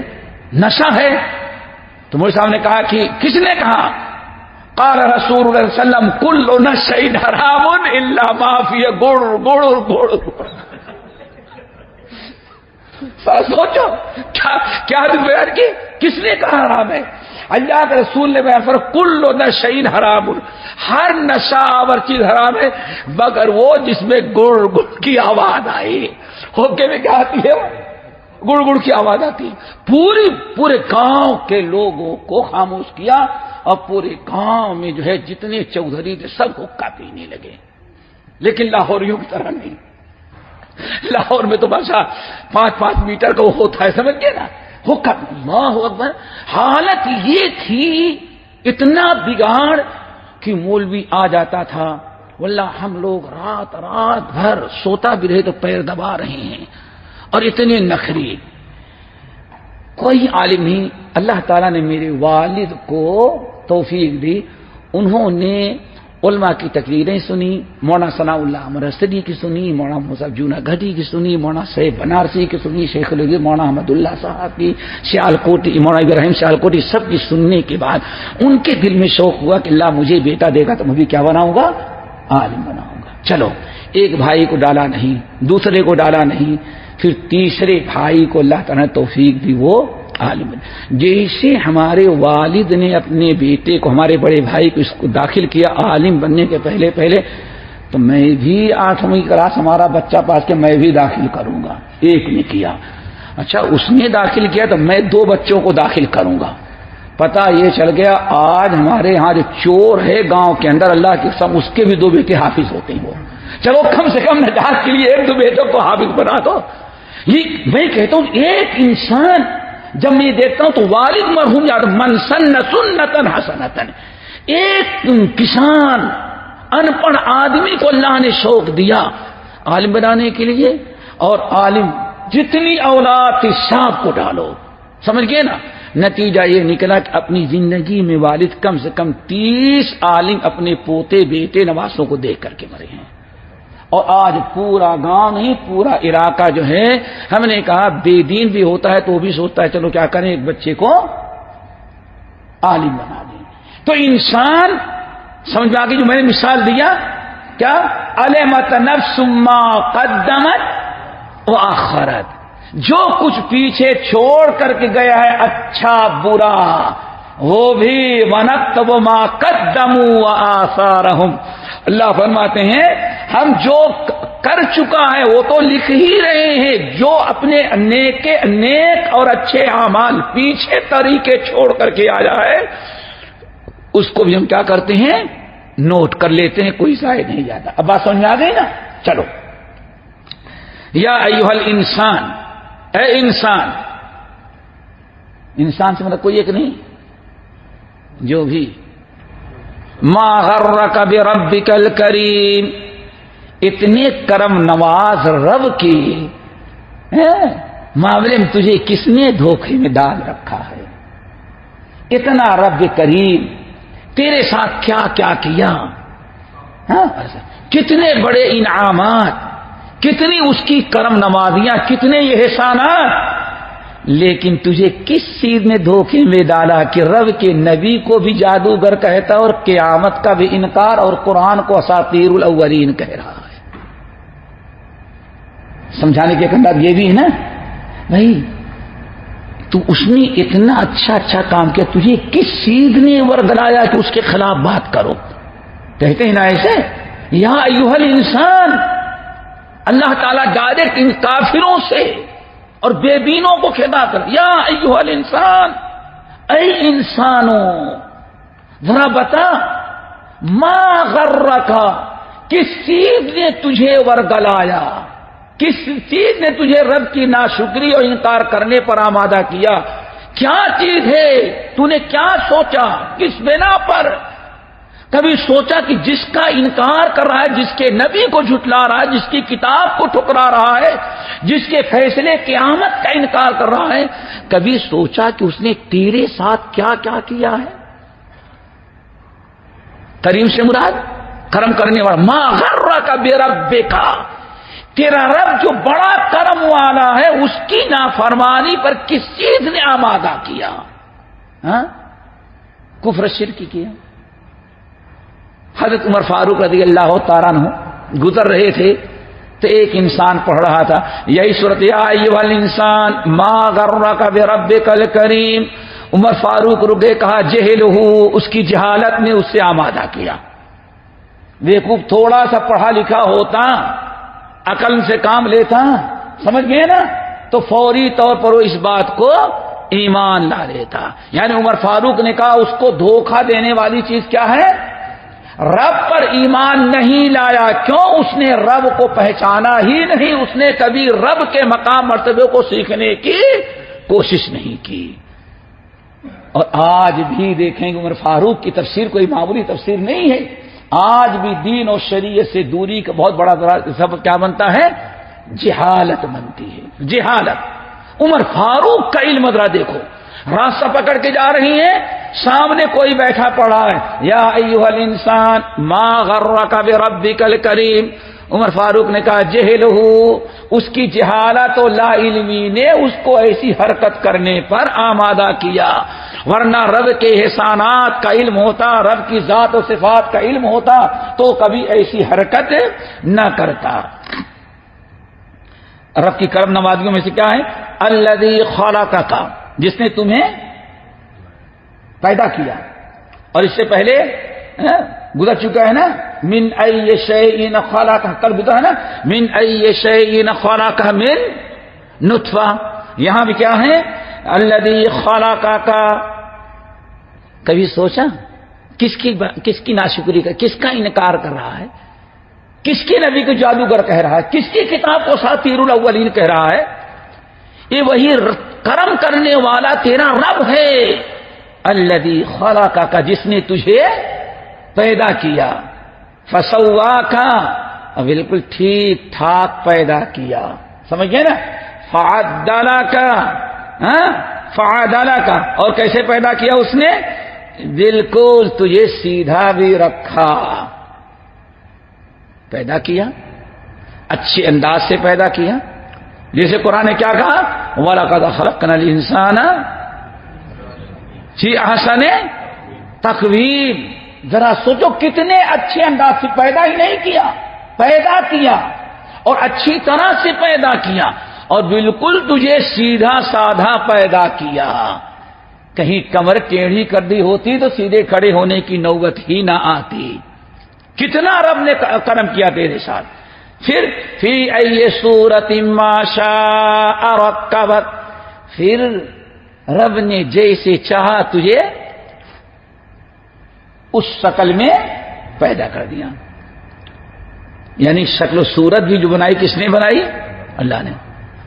نشہ ہے۔ تو مولوی صاحب نے کہا کہ کس نے کہا؟ قال رسول اللہ صلی اللہ علیہ وسلم کل نشء حرام الا ما فی گڑ گڑ گڑ۔ سوچو کیا بیان کی، کس نے کہا حرام ہے؟ اللہ کے رسول نے بیان فرمایا کل نشء حرام، ہر نشہ آور چیز حرام ہے مگر وہ جس میں گڑ گڑ کی آواز آئے۔ ہوکے میں کیا آتی ہے؟ گڑ گڑ کی آواز آتی ہے۔ پورے گاؤں کے لوگوں کو خاموش کیا، اور پورے گاؤں میں جو ہے جتنے چودھری تھے سب حقہ پینے لگے، لیکن لاہوریوں کی طرح نہیں۔ لاہور میں تو بادشاہ 5-5 میٹر کا وہ ہوتا ہے، سمجھ گئے نا، حقہ۔ اللہ اکبر۔ حالت یہ تھی، اتنا بگاڑ کہ مولوی آ جاتا تھا، واللہ ہم لوگ رات بھر سوتا بھی رہے تو پیر دبا رہے ہیں، اور اتنے نخری۔ کوئی عالم نہیں۔ اللہ تعالیٰ نے میرے والد کو توفیق دی، انہوں نے علماء کی تقریریں سنی، مولانا ثناء اللہ امرستری کی سنی، مولانا مصعب جوناگھٹی کی سنی، مولانا صاحب بنارسی کی سنی، شیخ العزیز مولانا احمد اللہ صاحب کی، سیالکوٹی مولانا ابراہیم سیالکوٹی، سب کی سننے کے بعد ان کے دل میں شوق ہوا کہ اللہ مجھے بیٹا دے گا تو میں بھی کیا بناؤں گا؟ عالم بناؤں گا۔ چلو، ایک بھائی کو ڈالا نہیں، دوسرے کو ڈالا نہیں، پھر تیسرے بھائی کو اللہ تعالیٰ نے توفیق دی، وہ عالم بنے۔ جیسے ہمارے والد نے اپنے بیٹے کو، ہمارے بڑے بھائی کو، اس کو داخل کیا عالم بننے کے پہلے تو میں بھی 8ویں کلاس ہمارا بچہ پاس کے میں بھی داخل کروں گا، ایک نے کیا۔ اچھا، اس نے داخل کیا تو میں 2 بچوں کو داخل کروں گا، پتہ یہ چل گیا آج ہمارے ہاں جو چور ہے گاؤں کے اندر، اللہ کی قسم اس کے بھی 2 بیٹے حافظ ہوتے ہیں. وہ چلو کم سے کم نجات کے لیے 1-2 بیٹوں کو حافظ بنا دو. یہ میں کہتا ہوں ایک انسان جب میں دیکھتا ہوں تو والد مرحوم یاد من سن سنتن حسنتن، ایک کسان ان پڑھ آدمی کو اللہ نے شوق دیا عالم بنانے کے لیے، اور عالم جتنی اولاد تھی سب کو ڈالو. سمجھ گئے نا؟ نتیجہ یہ نکلا کہ اپنی زندگی میں والد کم سے کم 30 عالم اپنے پوتے بیٹے نواسوں کو دیکھ کر کے مرے ہیں. اور آج پورا گاؤں نہیں پورا علاقہ جو ہے، ہم نے کہا بے دین بھی ہوتا ہے تو وہ بھی سوچتا ہے چلو کیا کریں ایک بچے کو عالم بنا دیں. تو انسان سمجھ میں آ گئی جو میں نے مثال دیا کیا، علمت نفس ما قدمت وآخرت، جو کچھ پیچھے چھوڑ کر کے گیا ہے اچھا برا وہ بھی ونکتب ما قدموا وآثارہم. اللہ فرماتے ہیں ہم جو کر چکا ہے وہ تو لکھ ہی رہے ہیں، جو اپنے نیک اور اچھے اعمال پیچھے طریقے چھوڑ کر کے آیا ہے اس کو بھی ہم کیا کرتے ہیں نوٹ کر لیتے ہیں، کوئی ضائع نہیں جاتا. اب بات سمجھ میں آ گئی نا؟ چلو یا ایھا الانسان، اے انسان، انسان سے مطلب کوئی ایک نہیں، جو بھی ما غرک بربک الکریم، اتنے کرم نواز رب کی معاملے میں تجھے کس نے دھوکے میں ڈال رکھا ہے؟ اتنا رب کریم تیرے ساتھ کیا کیا کیا، کتنے بڑے انعامات، کتنی اس کی کرم نوازیاں، کتنے یہ احسانات، لیکن تجھے کس چیز نے دھوکے میں ڈالا کہ رب کے نبی کو بھی جادوگر کہتا اور قیامت کا بھی انکار اور قرآن کو اساطیر الاولین کہہ رہا ہے. سمجھانے کے انداز یہ بھی ہے نا بھائی، تو اس نے اتنا اچھا کام کیا، تجھے کس چیز نے ورگلایا کہ اس کے خلاف بات کرو؟ کہتے ہیں نا ایسے یا ایھا الانسان، اللہ تعالیٰ ڈائریکٹ ان کافروں سے اور بے دینوں کو خطاب کر، یا ایھا الانسان، اے انسانوں ذرا بتا، ما غرک، کس چیز نے تجھے ورگلایا، کس چیز نے تجھے رب کی ناشکری اور انکار کرنے پر آمادہ کیا؟ کیا چیز ہے؟ تو نے کیا سوچا؟ کس بنا پر؟ کبھی سوچا کہ جس کا انکار کر رہا ہے، جس کے نبی کو جھٹلا رہا ہے، جس کی کتاب کو ٹھکرا رہا ہے، جس کے فیصلے قیامت کا انکار کر رہا ہے، کبھی سوچا کہ اس نے تیرے ساتھ کیا کیا کیا ہے؟ کریم سے مراد کرم کرنے والا. ما غرک بربک، تیرا رب جو بڑا کرم والا ہے اس کی نافرمانی پر کس چیز نے آمادہ کیا؟ کفر شرک کیا. حضرت عمر فاروق رضی اللہ تعالیٰ عنہ گزر رہے تھے تو ایک انسان پڑھ رہا تھا یہی صورت، یا ایھا الانسان ما غرک بربک الکریم. عمر فاروق رکے، کہا جہلہ، اس کی جہالت نے اس سے آمادہ کیا. بیوقوف تھوڑا سا پڑھا لکھا ہوتا، عقل سے کام لیتا، سمجھ گئے نا، تو فوری طور پر وہ اس بات کو ایمان لا لیتا. یعنی عمر فاروق نے کہا اس کو دھوکہ دینے والی چیز کیا ہے؟ رب پر ایمان نہیں لایا. کیوں؟ اس نے رب کو پہچانا ہی نہیں، اس نے کبھی رب کے مقام مرتبے کو سیکھنے کی کوشش نہیں کی. اور آج بھی دیکھیں گے عمر فاروق کی تفسیر کوئی معمولی تفسیر نہیں ہے. آج بھی دین اور شریعت سے دوری کا بہت بڑا سبب کیا بنتا ہے؟ جہالت بنتی ہے. جہالت. عمر فاروق کا علم ذرا دیکھو، راستہ پکڑ کے جا رہی ہیں، سامنے کوئی بیٹھا پڑا ہے، یا ایھا الانسان ما غرک بربک الکریم. عمر فاروق نے کہا جہلہ، اس کی جہالت و لا علمی نے اس کو ایسی حرکت کرنے پر آمادہ کیا، ورنہ رب کے احسانات کا علم ہوتا، رب کی ذات و صفات کا علم ہوتا تو کبھی ایسی حرکت نہ کرتا. رب کی کرم نوازیوں میں سے کیا ہے؟ الذی خلقک، جس نے تمہیں پیدا کیا. اور اس سے پہلے گزر چکا ہے نا، من ای شیء خلقہ، کل گزرا ہے نا، من ای شیء خلقہ من نطفہ. یہاں بھی کیا ہے؟ الذی خلقک کبھی سوچا کس کی ناشکری کا، کس کا انکار کر رہا ہے، کس کے نبی کو جادوگر کہہ رہا ہے، کس کی کتاب کو اساطیر الاولین کہہ رہا ہے؟ یہ وہی کرم کرنے والا تیرا رب ہے، الذی خلقک، جس نے تجھے پیدا کیا، فسواک، بالکل ٹھیک ٹھاک پیدا کیا، سمجھ گئے نا، فعدلک، فعدلک، اور کیسے پیدا کیا اس نے؟ بالکل تجھے سیدھا بھی رکھا، پیدا کیا اچھے انداز سے پیدا کیا، جیسے قرآن نے کیا کہا، وَلَقَدْ خَلَقْنَا الْإِنسَانَ فِي أَحْسَنِ تَقْوِيمٍ۔ ذرا سوچو کتنے اچھے انداز سے پیدا ہی نہیں کیا، پیدا کیا اور اچھی طرح سے پیدا کیا، اور بالکل تجھے سیدھا سادھا پیدا کیا۔ کہیں کمر ٹیڑھی کر دی ہوتی تو سیدھے کھڑے ہونے کی نوبت ہی نہ آتی۔ کتنا رب نے کرم کیا تیرے ساتھ۔ پھر فی ای صورت ما شاء رکبک، پھر رب نے جیسے چاہا تجھے اس شکل میں پیدا کر دیا، یعنی شکل و صورت بھی جو بنائی کس نے بنائی؟ اللہ نے۔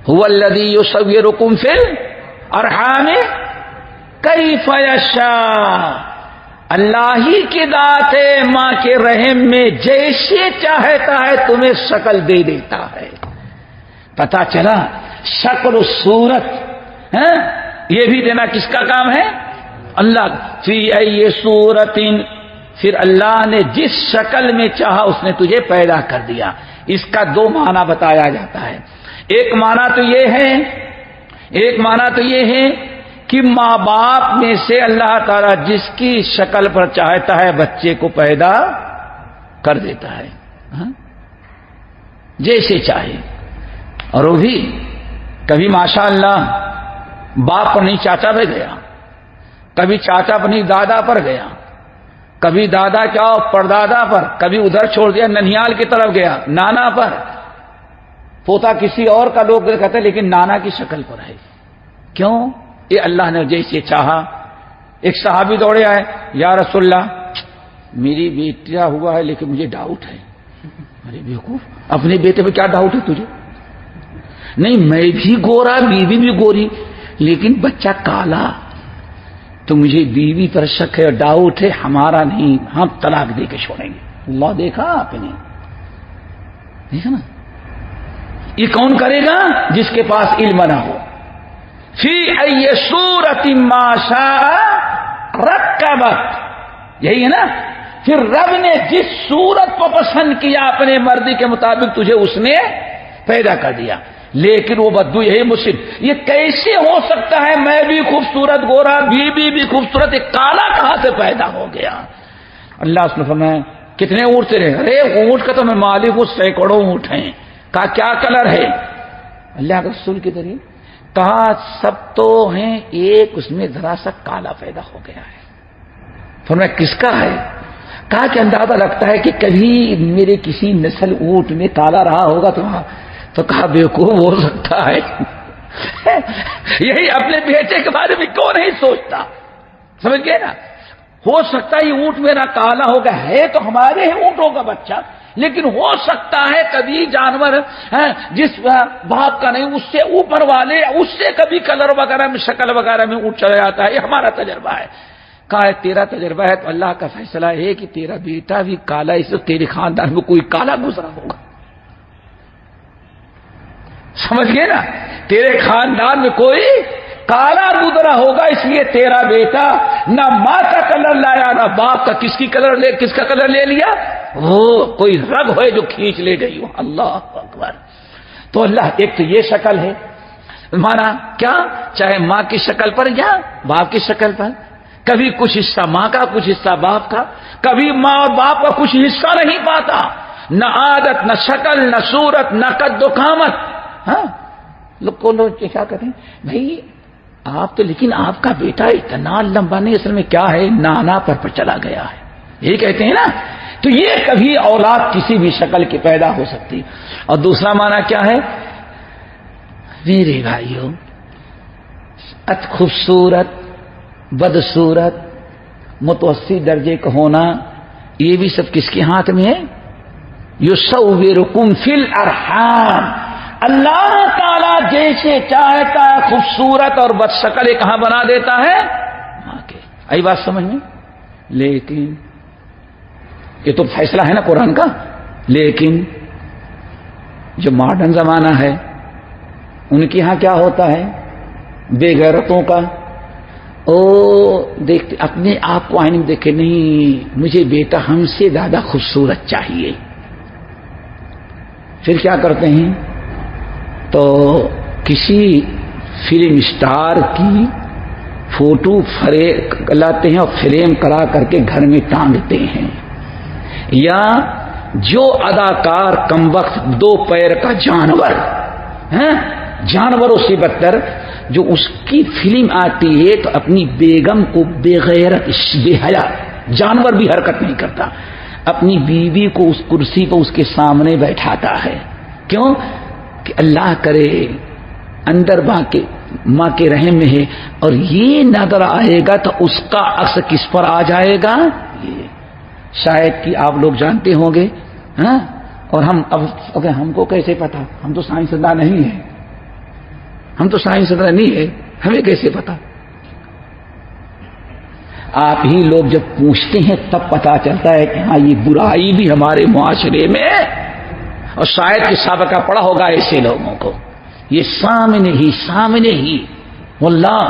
هو الذی یصورکم فی الارحام کیف یشاء، اللہ ہی کی ذات ہے، ماں کے رحم میں جیسے چاہتا ہے تمہیں شکل دے دیتا ہے۔ پتا چلا شکل و صورت یہ بھی دینا کس کا کام ہے؟ اللہ۔ فی ای صورت، پھر اللہ نے جس شکل میں چاہا اس نے تجھے پیدا کر دیا۔ اس کا دو معنی بتایا جاتا ہے، ایک معنی تو یہ ہے کہ ماں باپ میں سے اللہ تعالیٰ جس کی شکل پر چاہتا ہے بچے کو پیدا کر دیتا ہے، جیسے چاہے۔ اور وہ بھی کبھی ماشاء اللہ باپ پر نہیں چاچا پہ گیا، کبھی چاچا پر نہیں دادا پر گیا، کبھی دادا کیا پردادا پر، کبھی ادھر چھوڑ دیا ننیال کی طرف گیا نانا پر، پوتا کسی اور کا لوگ کہتے ہیں لیکن نانا کی شکل پر ہے۔ کیوں؟ یہ اللہ نے جیسے چاہا۔ ایک صحابی دوڑے آئے، یا رسول اللہ میری بیٹا ہوا ہے لیکن مجھے ڈاؤٹ ہے۔ ارے بیوقوف، اپنے بیٹے پہ کیا ڈاؤٹ ہے تجھے؟ نہیں میں بھی گورا، بیوی بھی گوری، لیکن بچہ کالا، تو مجھے بیوی پر شک ہے اور ڈاؤٹ ہے، ہمارا نہیں، ہم طلاق دے کے چھوڑیں گے۔ اللہ دیکھا آپ نے، دیکھا نا، یہ کون کرے گا؟ جس کے پاس علم نہ ہو۔ فی ای صورت ما شاء رکبک، یہی ہے نا۔ پھر رب نے جس صورت کو پسند کیا اپنے مرضی کے مطابق تجھے اس نے پیدا کر دیا۔ لیکن وہ بدو یہی مشکل، یہ کیسے ہو سکتا ہے میں بھی خوبصورت گورا، بیوی بھی خوبصورت، ایک کالا کہاں سے پیدا ہو گیا؟ اللہ اس نے فرمایا کتنے اونٹ تیرے؟ ارے اونٹ کا تو میں مالک ہوں، سینکڑوں اونٹ ہیں۔ کہا کیا کلر ہے؟ اللہ کے رسول کے ذریعے کہا سب تو ہیں، ایک اس میں ذرا سا کالا پیدا ہو گیا ہے۔ فرمایا کس کا ہے؟ کہا کہ اندازہ لگتا ہے کہ کبھی میرے کسی نسل اونٹ میں کالا رہا ہوگا تو کہا بیوقوف ہو سکتا ہے۔ یہی اپنے بیٹے کے بارے میں کیوں نہیں سوچتا؟ سمجھ گئے نا، ہو سکتا ہے یہ اونٹ میرا کالا ہوگا، ہے تو ہمارے ہی اونٹوں کا بچہ، لیکن ہو سکتا ہے کبھی جانور جس باپ کا نہیں اس سے اوپر والے، اس سے کبھی کلر وغیرہ میں شکل وغیرہ میں اونٹ چلا جاتا ہے، یہ ہمارا تجربہ ہے۔ کہا ہے تیرا تجربہ ہے تو اللہ کا فیصلہ ہے کہ تیرا بیٹا بھی کالا، اس سے تیرے خاندان میں کوئی کالا گزرا ہوگا۔ سمجھ گئے نا، تیرے خاندان میں کوئی کالا گزرا ہوگا، اس لیے تیرا بیٹا نہ ماں کا کلر لایا نہ باپ کا۔ کس کا کلر لے لیا؟ وہ کوئی رگ ہوئے جو کھینچ لے گئی ہو۔ اللہ اکبر۔ تو اللہ ایک تو یہ شکل ہے، مانا کیا؟ چاہے ماں کی شکل پر یا باپ کی شکل پر، کبھی کچھ حصہ ماں کا کچھ حصہ باپ کا، کبھی ماں اور باپ کا کچھ حصہ نہیں پاتا، نہ عادت نہ شکل نہ صورت نہ قد و قامت۔ ہاں لوگ کیا کہتے ہیں بھائی آپ تو، لیکن آپ کا بیٹا اتنا لمبا نہیں، اصل میں کیا ہے نانا پر چلا گیا ہے، یہی کہتے ہیں نا۔ تو یہ کبھی اولاد کسی بھی شکل کی پیدا ہو سکتی۔ اور دوسرا معنی کیا ہے؟ میرے بھائیوں خوبصورت بدصورت متوسط درجے کا ہونا، یہ بھی سب کس کے ہاتھ میں ہے؟ یصورکم فی الارحام، اللہ تعالی جیسے چاہتا ہے خوبصورت اور بدشکل کہاں بنا دیتا ہے؟ ماں کے۔ آئی بات سمجھ میں؟ لیکن یہ تو فیصلہ ہے نا قرآن کا، لیکن جو ماڈرن زمانہ ہے ان کے ہاں کیا ہوتا ہے؟ بے غیرتوں کا دیکھتے اپنے آپ کو آئینے میں دیکھے، نہیں مجھے بیٹا ہم سے زیادہ خوبصورت چاہیے۔ پھر کیا کرتے ہیں؟ تو کسی فلم اسٹار کی فوٹو لاتے ہیں اور فریم کرا کر کے گھر میں ٹانگتے ہیں، یا جو اداکار کم وقت دو پیر کا جانور، جانوروں سے بدتر، جو اس کی فلم آتی ہے تو اپنی بیگم کو بے غیرت بے حیا، جانور بھی حرکت نہیں کرتا، اپنی بیوی کو اس کرسی کو اس کے سامنے بیٹھاتا ہے۔ کیوں؟ کہ اللہ کرے اندر ماں کے رحم میں ہے اور یہ نظر آئے گا تو اس کا اثر کس پر آ جائے گا؟ یہ شاید کہ آپ لوگ جانتے ہوں گے، اور ہم کو کیسے پتا؟ ہم تو سائنسداں نہیں ہیں، ہمیں کیسے پتا؟ آپ ہی لوگ جب پوچھتے ہیں تب پتا چلتا ہے کہ ہاں یہ برائی بھی ہمارے معاشرے میں ہے، اور شاید کہ سابقہ پڑا ہوگا ایسے لوگوں کو۔ یہ سامنے ہی واللہ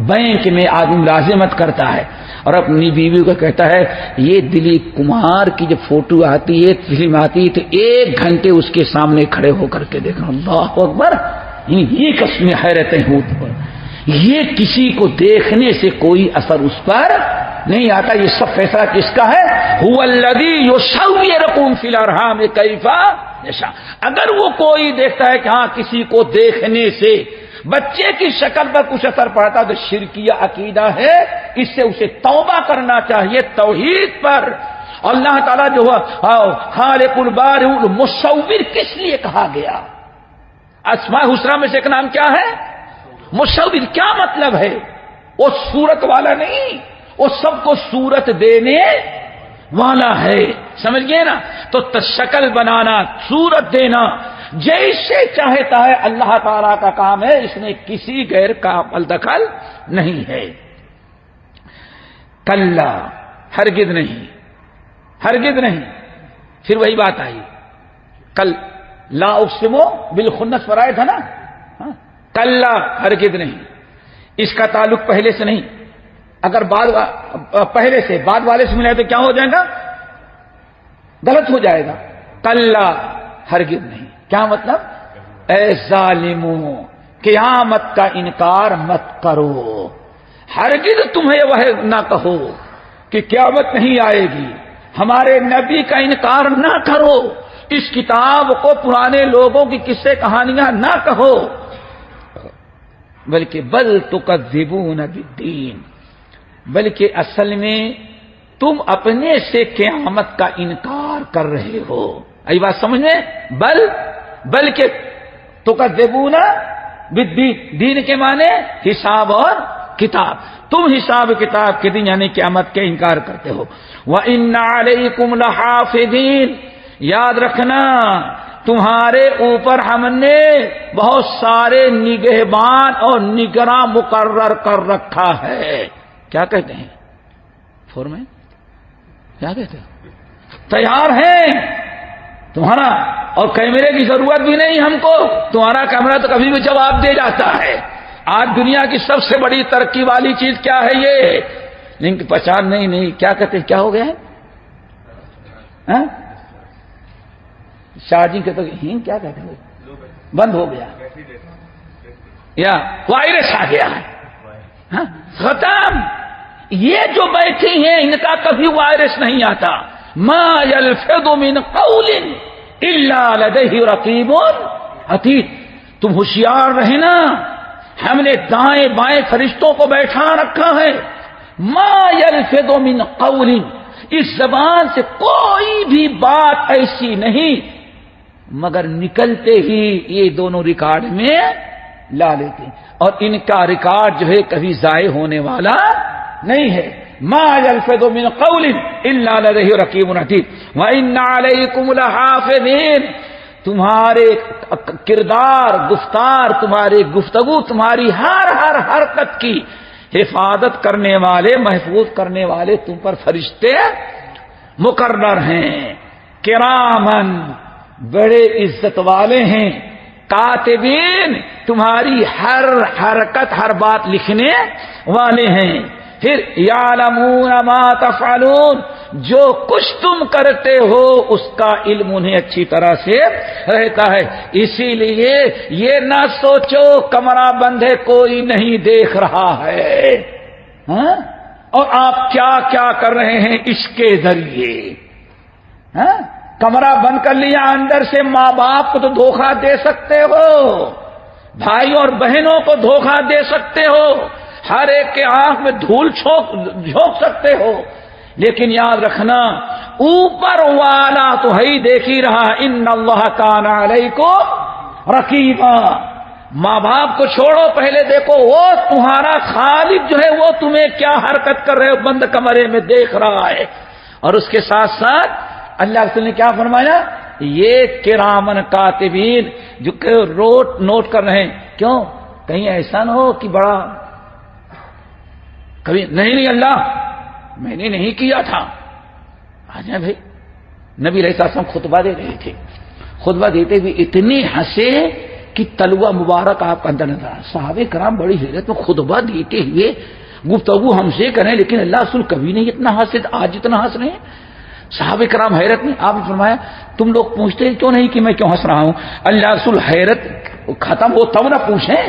بینک میں آدمی ملازمت کرتا ہے اور اپنی بیوی کو کہتا ہے یہ دلیپ کمار کی جب فوٹو آتی ہے، فلم آتی ہے، تو 1 گھنٹے اس کے سامنے کھڑے ہو کر کے دیکھنا، اللہ اکبر، یہ قسم حیرتیں ہوتی پر یہ کسی کو دیکھنے سے کوئی اثر اس پر نہیں آتا۔ یہ سب فیصلہ کس کا ہے؟ هو الذی یصورکم فی الارحام کیف یشاء۔ اگر وہ کوئی دیکھتا ہے کہ ہاں کسی کو دیکھنے سے بچے کی شکل پر کچھ اثر پڑتا تو شرکیہ عقیدہ ہے، اس سے اسے توبہ کرنا چاہیے توحید پر۔ اللہ تعالیٰ جو خالق البارئ المصور کس لیے کہا گیا؟ اسماء الحسنی میں سے ایک نام کیا ہے؟ مصور۔ کیا مطلب ہے؟ وہ صورت والا نہیں، وہ سب کو صورت دینے والا ہے، سمجھ گئے نا؟ تو شکل بنانا، صورت دینا جیسے چاہتا ہے اللہ تعالی کا کام ہے، اس میں کسی غیر کا دخل نہیں ہے۔ کلا، ہرگز نہیں۔ پھر وہی بات آئی، کل لا اقسم بالخنس پر آیا تھا نا، کلا ہرگز نہیں، اس کا تعلق پہلے سے نہیں، اگر پہلے سے بعد والے سے ملے تو کیا ہو جائے گا؟ غلط ہو جائے گا۔ کلا ہرگز نہیں، کیا مطلب؟ اے ظالموں، قیامت کا انکار مت کرو، ہرگز تمہیں وہ نہ کہو کہ قیامت نہیں آئے گی، ہمارے نبی کا انکار نہ کرو، اس کتاب کو پرانے لوگوں کی قصے کہانیاں نہ کہو، بلکہ بل تکذبون بالدین، بلکہ اصل میں تم اپنے سے قیامت کا انکار کر رہے ہو۔ ای بات سمجھ میں؟ بلکہ تکذبون بالدین، دین کے معنی حساب اور کتاب، تم حساب کتاب کے دن یعنی قیامت کے انکار کرتے ہو۔ وَإِنَّ عَلَيْكُمْ لَحَافِظِينَ، یاد رکھنا تمہارے اوپر ہم نے بہت سارے نگہبان اور نگراں مقرر کر رکھا ہے۔ کیا کہتے ہیں؟ فورمین کیا کہتے ہیں؟ تیار ہیں تمہارا، اور کیمرے کی ضرورت بھی نہیں ہم کو، تمہارا کیمرہ تو کبھی بھی جواب دے جاتا ہے۔ آج دنیا کی سب سے بڑی ترقی والی چیز کیا ہے؟ یہ لنک پہچان نہیں کیا کہتے ہیں؟ کیا ہو گیا ہے؟ چارجنگ کے تو کیا کہتے ہیں؟ بند ہو گیا یا وائرس آ گیا ہے، ختم۔ یہ جو بیٹھی ہیں ان کا کبھی وائرس نہیں آتا۔ ما یلفظ من قول الا لدیہ رقیب عتید، تم ہوشیار رہے نا، ہم نے دائیں بائیں فرشتوں کو بیٹھا رکھا ہے۔ ما یلفظ من قول، اس زبان سے کوئی بھی بات ایسی نہیں مگر نکلتے ہی یہ دونوں ریکارڈ میں لا لیتے ہیں، اور ان کا ریکارڈ جو ہے کبھی ضائع ہونے والا نہیں ہے۔ ما یلفظ من قول الا لدیہ رقیب عتید وان علیکم لحافظین، تمہارے کردار، گفتار، تمہاری گفتگو، تمہاری ہر حرکت کی حفاظت کرنے والے، محفوظ کرنے والے تم پر فرشتے مقرر ہیں، کرامن بڑے عزت والے ہیں، کاتبین تمہاری ہر حرکت، ہر بات لکھنے والے ہیں، پھر یعلمون ما تفعلون، جو کچھ تم کرتے ہو اس کا علم انہیں اچھی طرح سے رہتا ہے، اسی لیے یہ نہ سوچو کمرہ بند ہے کوئی نہیں دیکھ رہا ہے، ہاں؟ اور آپ کیا کیا کر رہے ہیں اس کے ذریعے، ہاں؟ کمرہ بند کر لیا، اندر سے ماں باپ کو تو دھوکہ دے سکتے ہو، بھائی اور بہنوں کو دھوکہ دے سکتے ہو، ہر ایک کے آنکھ میں دھول جھونک سکتے ہو، لیکن یاد رکھنا اوپر والا تو ہے ہی دیکھ ہی رہا، ان اللہ کان علیکم رقیبا، ماں باپ کو چھوڑو، پہلے دیکھو وہ تمہارا خالق جو ہے وہ تمہیں کیا حرکت کر رہے ہو بند کمرے میں دیکھ رہا ہے۔ اور اس کے ساتھ ساتھ اللہ رسول نے کیا فرمایا، یہ کرامن کاتبین جو کہ نوٹ کر رہے ہیں، کیوں کہیں ایسا نہ ہو کہ بڑا کبھی نہیں اللہ میں نے نہیں کیا تھا، آ جائیں بھائی، نبی علیہ السلام خطبہ دے رہے تھے، خطبہ دیتے ہوئے اتنے ہنسے کہ تلوہ مبارک آپ کا اندر نظر آیا، صحابہ کرام بڑی حیرت میں خطبہ دیتے ہوئے گفتگو ہم سے کریں، لیکن اللہ رسول کبھی نہیں اتنا ہنسے، آج جتنا ہنس رہے ہیں۔ صحابہ کرام حیرت میں، آپ نے فرمایا تم لوگ پوچھتے ہیں کیوں نہیں کہ میں کیوں ہنس رہا ہوں، اللہ رسول حیرت ختم ہو تب نہ پوچھیں،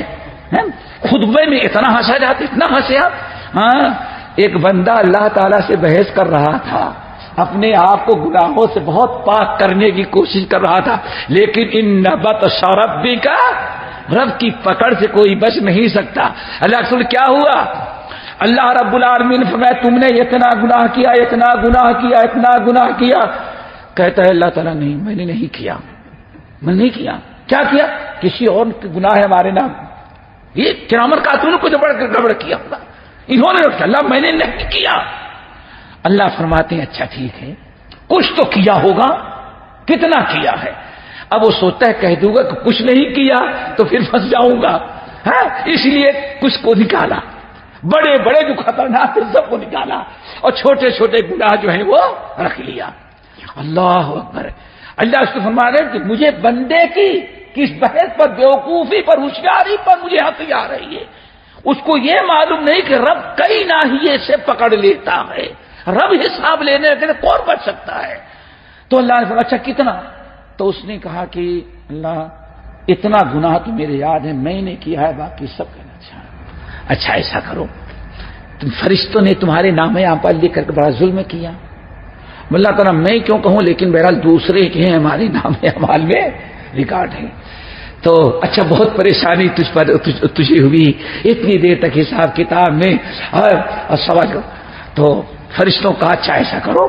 خطبے میں اتنا ہنسا جاتا، اتنا ہنسے آپ۔ ہاں، ایک بندہ اللہ تعالیٰ سے بحث کر رہا تھا، اپنے آپ کو گناہوں سے بہت پاک کرنے کی کوشش کر رہا تھا، لیکن ان بطش ربک کا رب کی پکڑ سے کوئی بچ نہیں سکتا۔ اللہ رسول کیا ہوا، اللہ رب العالمین فرمایا تم نے اتنا گناہ کیا، اتنا گناہ کیا، اتنا گناہ کیا، کہتا ہے اللہ تعالیٰ نہیں میں نے نہیں کیا، میں نے نہیں کیا، کیا کیا، کسی اور گناہ ہے ہمارے نام، یہ کرامن کاتبین کو گڑبڑ کیا ہوگا، انہوں نے رکھا، اللہ میں نے نہیں کیا۔ اللہ فرماتے ہیں اچھا ٹھیک ہے کچھ تو کیا ہوگا، کتنا کیا ہے، اب وہ سوچتا ہے کہہ دوں گا کہ کچھ نہیں کیا تو پھر پھنس جاؤں گا، ہاں، اس لیے کچھ کو نکالا، بڑے بڑے جو خطرناک تھے سب کو نکالا، اور چھوٹے چھوٹے گناہ جو ہیں وہ رکھ لیا۔ اللہ اکبر، اللہ اس کو فرما رہے کہ مجھے بندے کی کس بحث پر، بیوقوفی پر، ہوشیاری پر مجھے ہنسی آ رہی ہے، اس کو یہ معلوم نہیں کہ رب کئی ناحیے سے پکڑ لیتا ہے، رب حساب لینے کے لیے کون بچ سکتا ہے۔ تو اللہ نے فرمایا اچھا کتنا، تو اس نے کہا کہ اللہ اتنا گناہ تو میرے یاد ہے میں نے کیا ہے، باقی سب کہنا اچھا ایسا کرو تم فرشتوں نے تمہارے نام یہاں پر لکھ کر کے بڑا ظلم کیا، اللہ تعالیٰ میں کیوں کہوں، لیکن بہرحال دوسرے کے ہیں ہمارے نام اعمال میں ریکارڈ ہے، تو اچھا بہت پریشانی تجھے ہوئی اتنی دیر تک حساب کتاب میں، اور سوال تو فرشتوں کا اچھا ایسا کرو،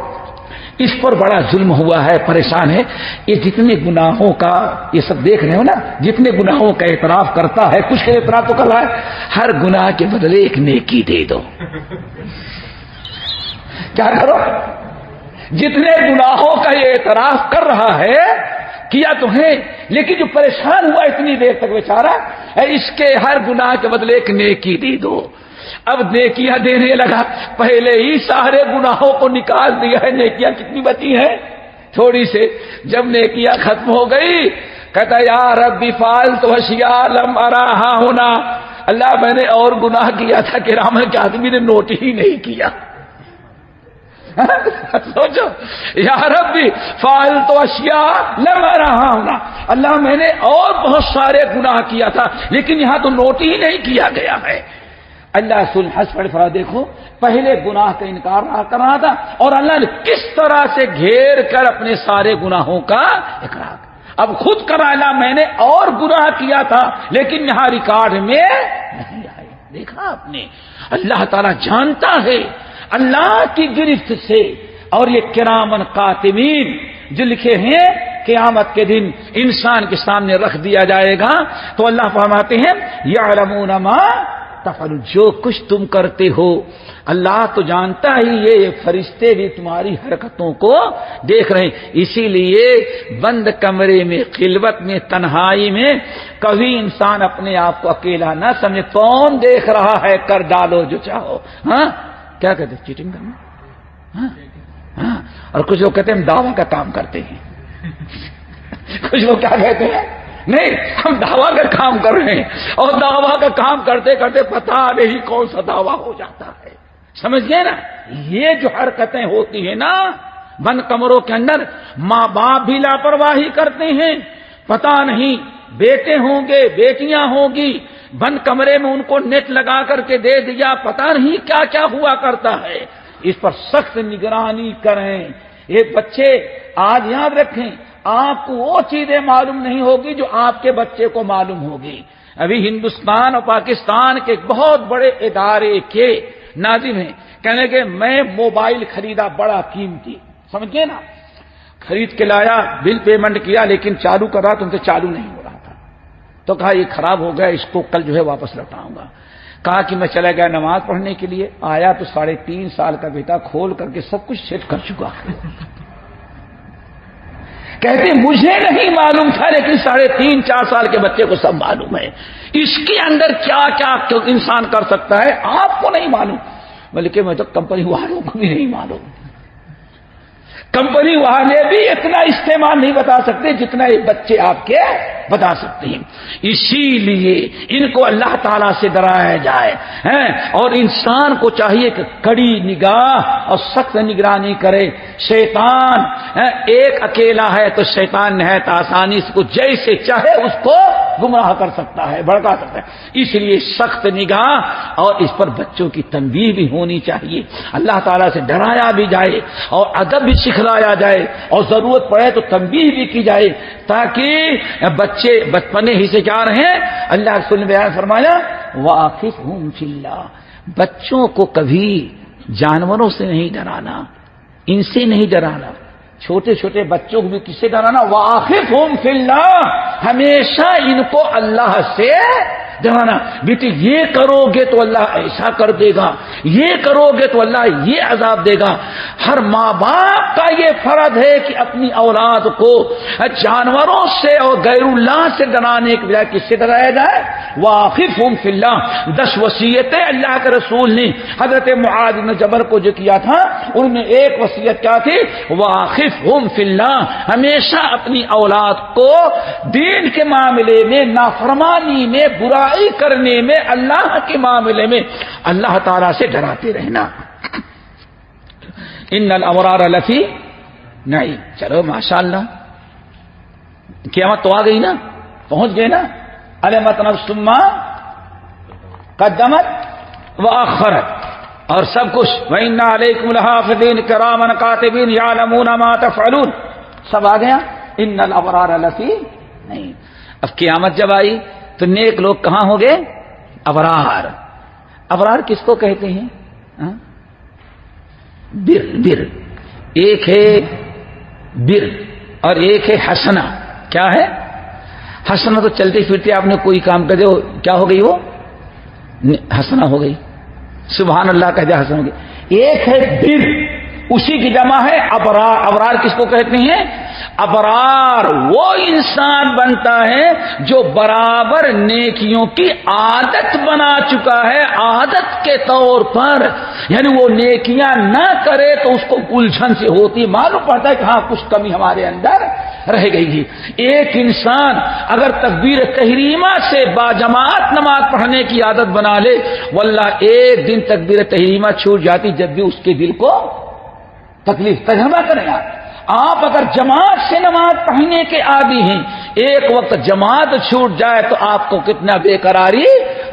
اس پر بڑا ظلم ہوا ہے، پریشان ہے، یہ جتنے گناہوں کا یہ سب دیکھ رہے ہو نا، جتنے گناہوں کا اعتراف کرتا ہے، کچھ کا اعتراف تو کر رہا ہے، ہر گناہ کے بدلے ایک نیکی دے دو، کیا کرو، جتنے گناہوں کا یہ اعتراف کر رہا ہے کیا تو ہے، لیکن جو پریشان ہوا اتنی دیر تک بیچارہ، اس کے ہر گناہ کے بدلے ایک نیکی دے دو۔ اب نیکیاں دینے لگا، پہلے ہی سارے گناہوں کو نکال دیا ہے، نیکیاں کتنی بچی ہیں، تھوڑی سے، جب نیکیاں ختم ہو گئی کہتا یا رب فعلت اشیاء لم اراها ہونا، اللہ میں نے اور گناہ کیا تھا کرامن کاتبین نے نوٹ ہی نہیں کیا۔ سوچو یا ربی فعلت اشیاء لم اراها ہونا، اللہ میں نے اور بہت سارے گناہ کیا تھا لیکن یہاں تو نوٹ ہی نہیں کیا گیا ہے۔ اللہ رسول ہنس پڑے، فرا دیکھو پہلے گناہ کا انکار کر رہا تھا اور اللہ نے کس طرح سے گھیر کر اپنے سارے گناہوں کا اقرار، اب خود کرا اللہ میں نے اور گناہ کیا تھا لیکن یہاں ریکارڈ میں نہیں آئے۔ دیکھا آپ نے، اللہ تعالیٰ جانتا ہے اللہ کی گرفت سے، اور یہ کرامن کاتبین جو لکھے ہیں قیامت کے دن انسان کے سامنے رکھ دیا جائے گا، تو اللہ فرماتے ہیں یعلمون ما تفعلون، جو کچھ تم کرتے ہو اللہ تو جانتا ہی، یہ فرشتے بھی تمہاری حرکتوں کو دیکھ رہے ہیں۔ اسی لیے بند کمرے میں، خلوت میں، تنہائی میں کبھی انسان اپنے آپ کو اکیلا نہ سمجھے، کون دیکھ رہا ہے، کر ڈالو جو چاہو۔ ہاں کیا کہتے ہیں، چیٹنگ کرنا؟ ہاں اور کچھ لوگ کہتے ہیں ہم دعویٰ کا کام کرتے ہیں، کچھ لوگ کیا کہتے ہیں، نہیں ہم دعویٰ کا کام کر رہے ہیں، اور دعویٰ کا کام کرتے کرتے پتہ نہیں کون سا دعویٰ ہو جاتا ہے۔ سمجھ گئے نا؟ یہ جو حرکتیں ہوتی ہیں نا بند کمروں کے اندر، ماں باپ بھی لاپرواہی کرتے ہیں، پتہ نہیں بیٹے ہوں گے بیٹیاں ہوں گی، بند کمرے میں ان کو نیٹ لگا کر کے دے دیا، پتہ نہیں کیا کیا ہوا کرتا ہے۔ اس پر سخت نگرانی کریں۔ یہ بچے آج یاد رکھیں، آپ کو وہ چیزیں معلوم نہیں ہوگی جو آپ کے بچے کو معلوم ہوگی۔ ابھی ہندوستان اور پاکستان کے بہت بڑے ادارے کے ناظم ہیں، کہنے کہ میں موبائل خریدا بڑا قیمتی، سمجھے نا، خرید کے لایا، بل پیمنٹ کیا، لیکن چالو کر رہا تو ان سے چالو نہیں ہو رہا تھا، تو کہا یہ خراب ہو گیا، اس کو کل جو ہے واپس لوٹاؤں گا۔ کہا کہ میں چلا گیا نماز پڑھنے کے لیے، آیا تو 3.5 سال کا بیٹا کھول کر کے سب کچھ سیٹ کر چکا۔ کہتے مجھے نہیں معلوم تھا، لیکن 3.5-4 سال کے بچے کو سب معلوم ہے، اس کے اندر کیا کیا انسان کر سکتا ہے آپ کو نہیں معلوم، بلکہ میں تو کمپنی والوں کو بھی نہیں معلوم، کمپنی والے بھی اتنا استعمال نہیں بتا سکتے جتنا یہ بچے آپ کے بتا سکتے ہیں۔ اسی لیے ان کو اللہ تعالیٰ سے ڈرایا جائے، اور انسان کو چاہیے کہ کڑی نگاہ اور سخت نگرانی کرے۔ شیطان ایک اکیلا ہے تو شیطان نہایت آسانی سے کو جیسے چاہے اس کو گمراہ کر سکتا ہے، بھڑکا سکتا ہے۔ اس لیے سخت نگاہ اور اس پر بچوں کی تنبیہ بھی ہونی چاہیے، اللہ تعالیٰ سے ڈرایا بھی جائے اور ادب بھی سکھلایا جائے، اور ضرورت پڑے تو تنبیہ بھی کی جائے، تاکہ بچے بچپنے ہی سے کیا رہیں۔ اللہ رسول نے بیان فرمایا وَأَخِفْهُمْ فِي اللَّهِ، بچوں کو کبھی جانوروں سے نہیں ڈرانا، ان سے نہیں ڈرانا، چھوٹے چھوٹے بچوں کو بھی کس سے ڈرانا، وَأَخِفْهُمْ فِي اللَّهِ، ہمیشہ ان کو اللہ سے ڈرانا۔ بیٹی یہ کرو گے تو اللہ ایسا کر دے گا، یہ کرو گے تو اللہ یہ عذاب دے گا۔ ہر ماں باپ کا یہ فرض ہے کہ اپنی اولاد کو جانوروں سے اور غیر اللہ سے ڈرانے کے بجائے کس سے ڈرایا جائے، وَأَخِفْهُمْ فِي اللَّهِ۔ 10 وصیتیں اللہ کے رسول نے حضرت معاذ بن جبل کو جو کیا تھا، ان میں ایک وصیت کیا تھی، وَأَخِفْهُمْ فِي اللَّهِ، ہمیشہ اپنی اولاد کو دین کے معاملے میں، نافرمانی میں، برائی کرنے میں، اللہ کے معاملے میں اللہ تعالیٰ سے ڈراتے رہنا۔ ان الابرار لفی نعیم۔ چلو ماشاءاللہ قیامت تو آ گئی نا، پہنچ گئے نا، علمت نفس ما قدمت واخرت، اور سب کچھ وَإِنَّ عَلَيْكُمْ لَحَافِظِينَ كِرَامًا كَاتِبِينَ يَعْلَمُونَ مَا تَفْعَلُونَ، سب آ گیا۔ ان الابرار لفی نعیم۔ اب قیامت جب آئی تو نیک لوگ کہاں ہوں گے؟ ابرار۔ ابرار کس کو کہتے ہیں؟ بر، بر ایک ہے بر اور ایک ہے حسنہ۔ کیا ہے حسنہ؟ تو چلتے پھرتے آپ نے کوئی کام کر دیا، کیا ہو گئی؟ وہ حسنہ ہو گئی، سبحان اللہ کہہ دیا حسنہ ہو گئی۔ ایک ہے بر، اسی کی جمع ہے ابرار۔ ابرار کس کو کہتے ہیں؟ ابرار وہ انسان بنتا ہے جو برابر نیکیوں کی عادت بنا چکا ہے، عادت کے طور پر، یعنی وہ نیکیاں نہ کرے تو اس کو الجھن سے ہوتی، معلوم پڑتا ہے کہ ہاں کچھ کمی ہمارے اندر رہ گئی ہے۔ ایک انسان اگر تکبیر تحریمہ سے باجماعت نماز پڑھنے کی عادت بنا لے، واللہ ایک دن تکبیر تحریمہ چھوٹ جاتی جب بھی اس کے دل کو تکلیف۔ تجربہ کریں آپ اگر جماعت سے نماز پڑھنے کے عادی ہیں، ایک وقت جماعت چھوٹ جائے تو آپ کو کتنا بے قراری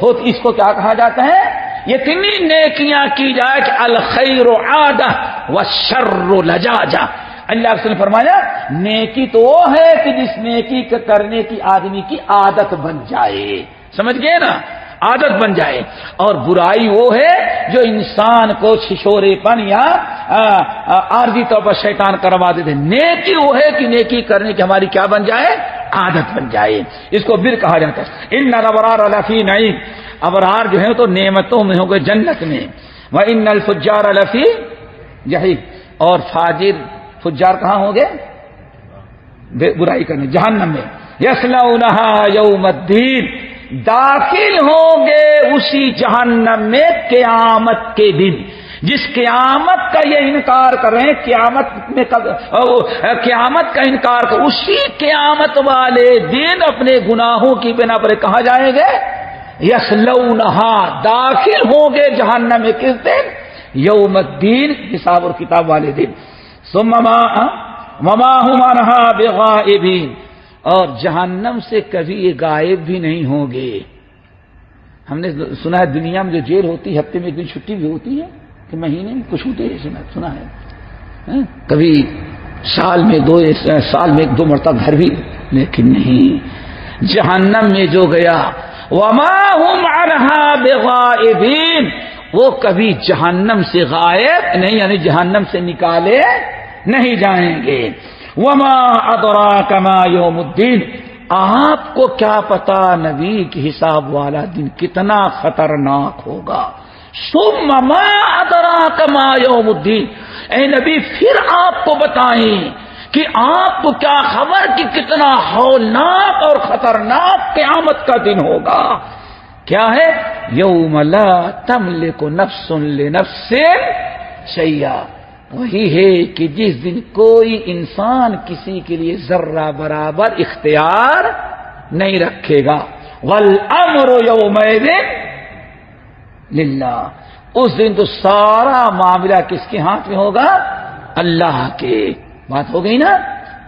ہوتی۔ اس کو کیا کہا جاتا ہے؟ یہ اتنی نیکیاں کی جائے کہ الخیر عادہ والشر لجاجہ۔ اللہ نے فرمایا نیکی تو وہ ہے کہ جس نیکی کرنے کی آدمی کی عادت بن جائے، سمجھ گئے نا، عادت بن جائے، اور برائی وہ ہے جو انسان کو چھچورے پن یا عارضی طور پر شیطان کروا دیتے۔ نیکی وہ ہے کہ نیکی کرنے کی ہماری کیا بن جائے؟ عادت بن جائے، اس کو بر کہا جاتا ہے۔ ان الابرار لفی نعیم، ابرار جو ہیں تو نعمتوں میں ہوں گے، جنت میں. وَإِنَّ الْفُجَّارَ لَفِي جَحِيمٍ، اور فاجر فجار کہاں ہوں گے؟ برائی کرنے، جہنم میں. يَصْلَوْنَهَا يَوْمَ الدِّينِ، داخل ہوں گے اسی جہنم میں قیامت کے دن. جس قیامت کا یہ انکار کر رہے ہیں، قیامت کا انکار کر، اسی قیامت والے دن اپنے گناہوں کی بنا پر کہاں جائیں گے؟ یصلونہا، داخل ہوں گے جہنم میں. کس دن؟ یوم الدین، حساب اور کتاب والے دن. ثم وما هم عنها بغائبین، اور جہنم سے کبھی یہ غائب بھی نہیں ہوں گے. ہم نے سنا ہے دنیا میں جو جیل ہوتی ہے ہفتے میں ایک دن چھٹی بھی ہوتی ہے کہ مہینے میں کچھ ہوتے ہیں، سنا ہے. کبھی سال میں ایک دو مرتبہ گھر بھی، لیکن نہیں. جہنم میں جو گیا وما هم عنها بغائبین، وہ کبھی جہنم سے غائب نہیں، یعنی جہنم سے نکالے نہیں جائیں گے. وما ادراک ما یوم الدین، آپ کو کیا پتا نبی کی حساب والا دن کتنا خطرناک ہوگا. ثم ما ادراک ما یوم الدین، اے نبی پھر آپ کو بتائیں کہ آپ کو کیا خبر کہ کتنا ہولناک اور خطرناک قیامت کا دن ہوگا. کیا ہے؟ یوم لا تملک نفس لنفس شیئا، وہی ہے کہ جس دن کوئی انسان کسی کے لیے ذرہ برابر اختیار نہیں رکھے گا. والامر یومئذ للہ، اس دن تو سارا معاملہ کس کے ہاتھ میں ہوگا؟ اللہ کے. بات ہو گئی نا؟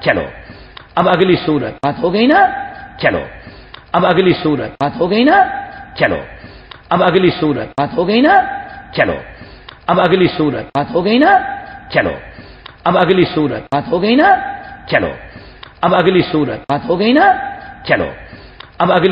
چلو اب اگلی سورت. بات ہو گئی نا؟ چلو اب اگلی سورت. بات ہو گئی نا؟ چلو اب اگلی سورت. بات ہو گئی نا؟ چلو اب اگلی سورت. بات ہو گئی نا؟ چلو اب اگلی سورت. بات ہو گئی نا؟ چلو اب اگلی سورت. بات ہو گئی نا؟ چلو اب اگلی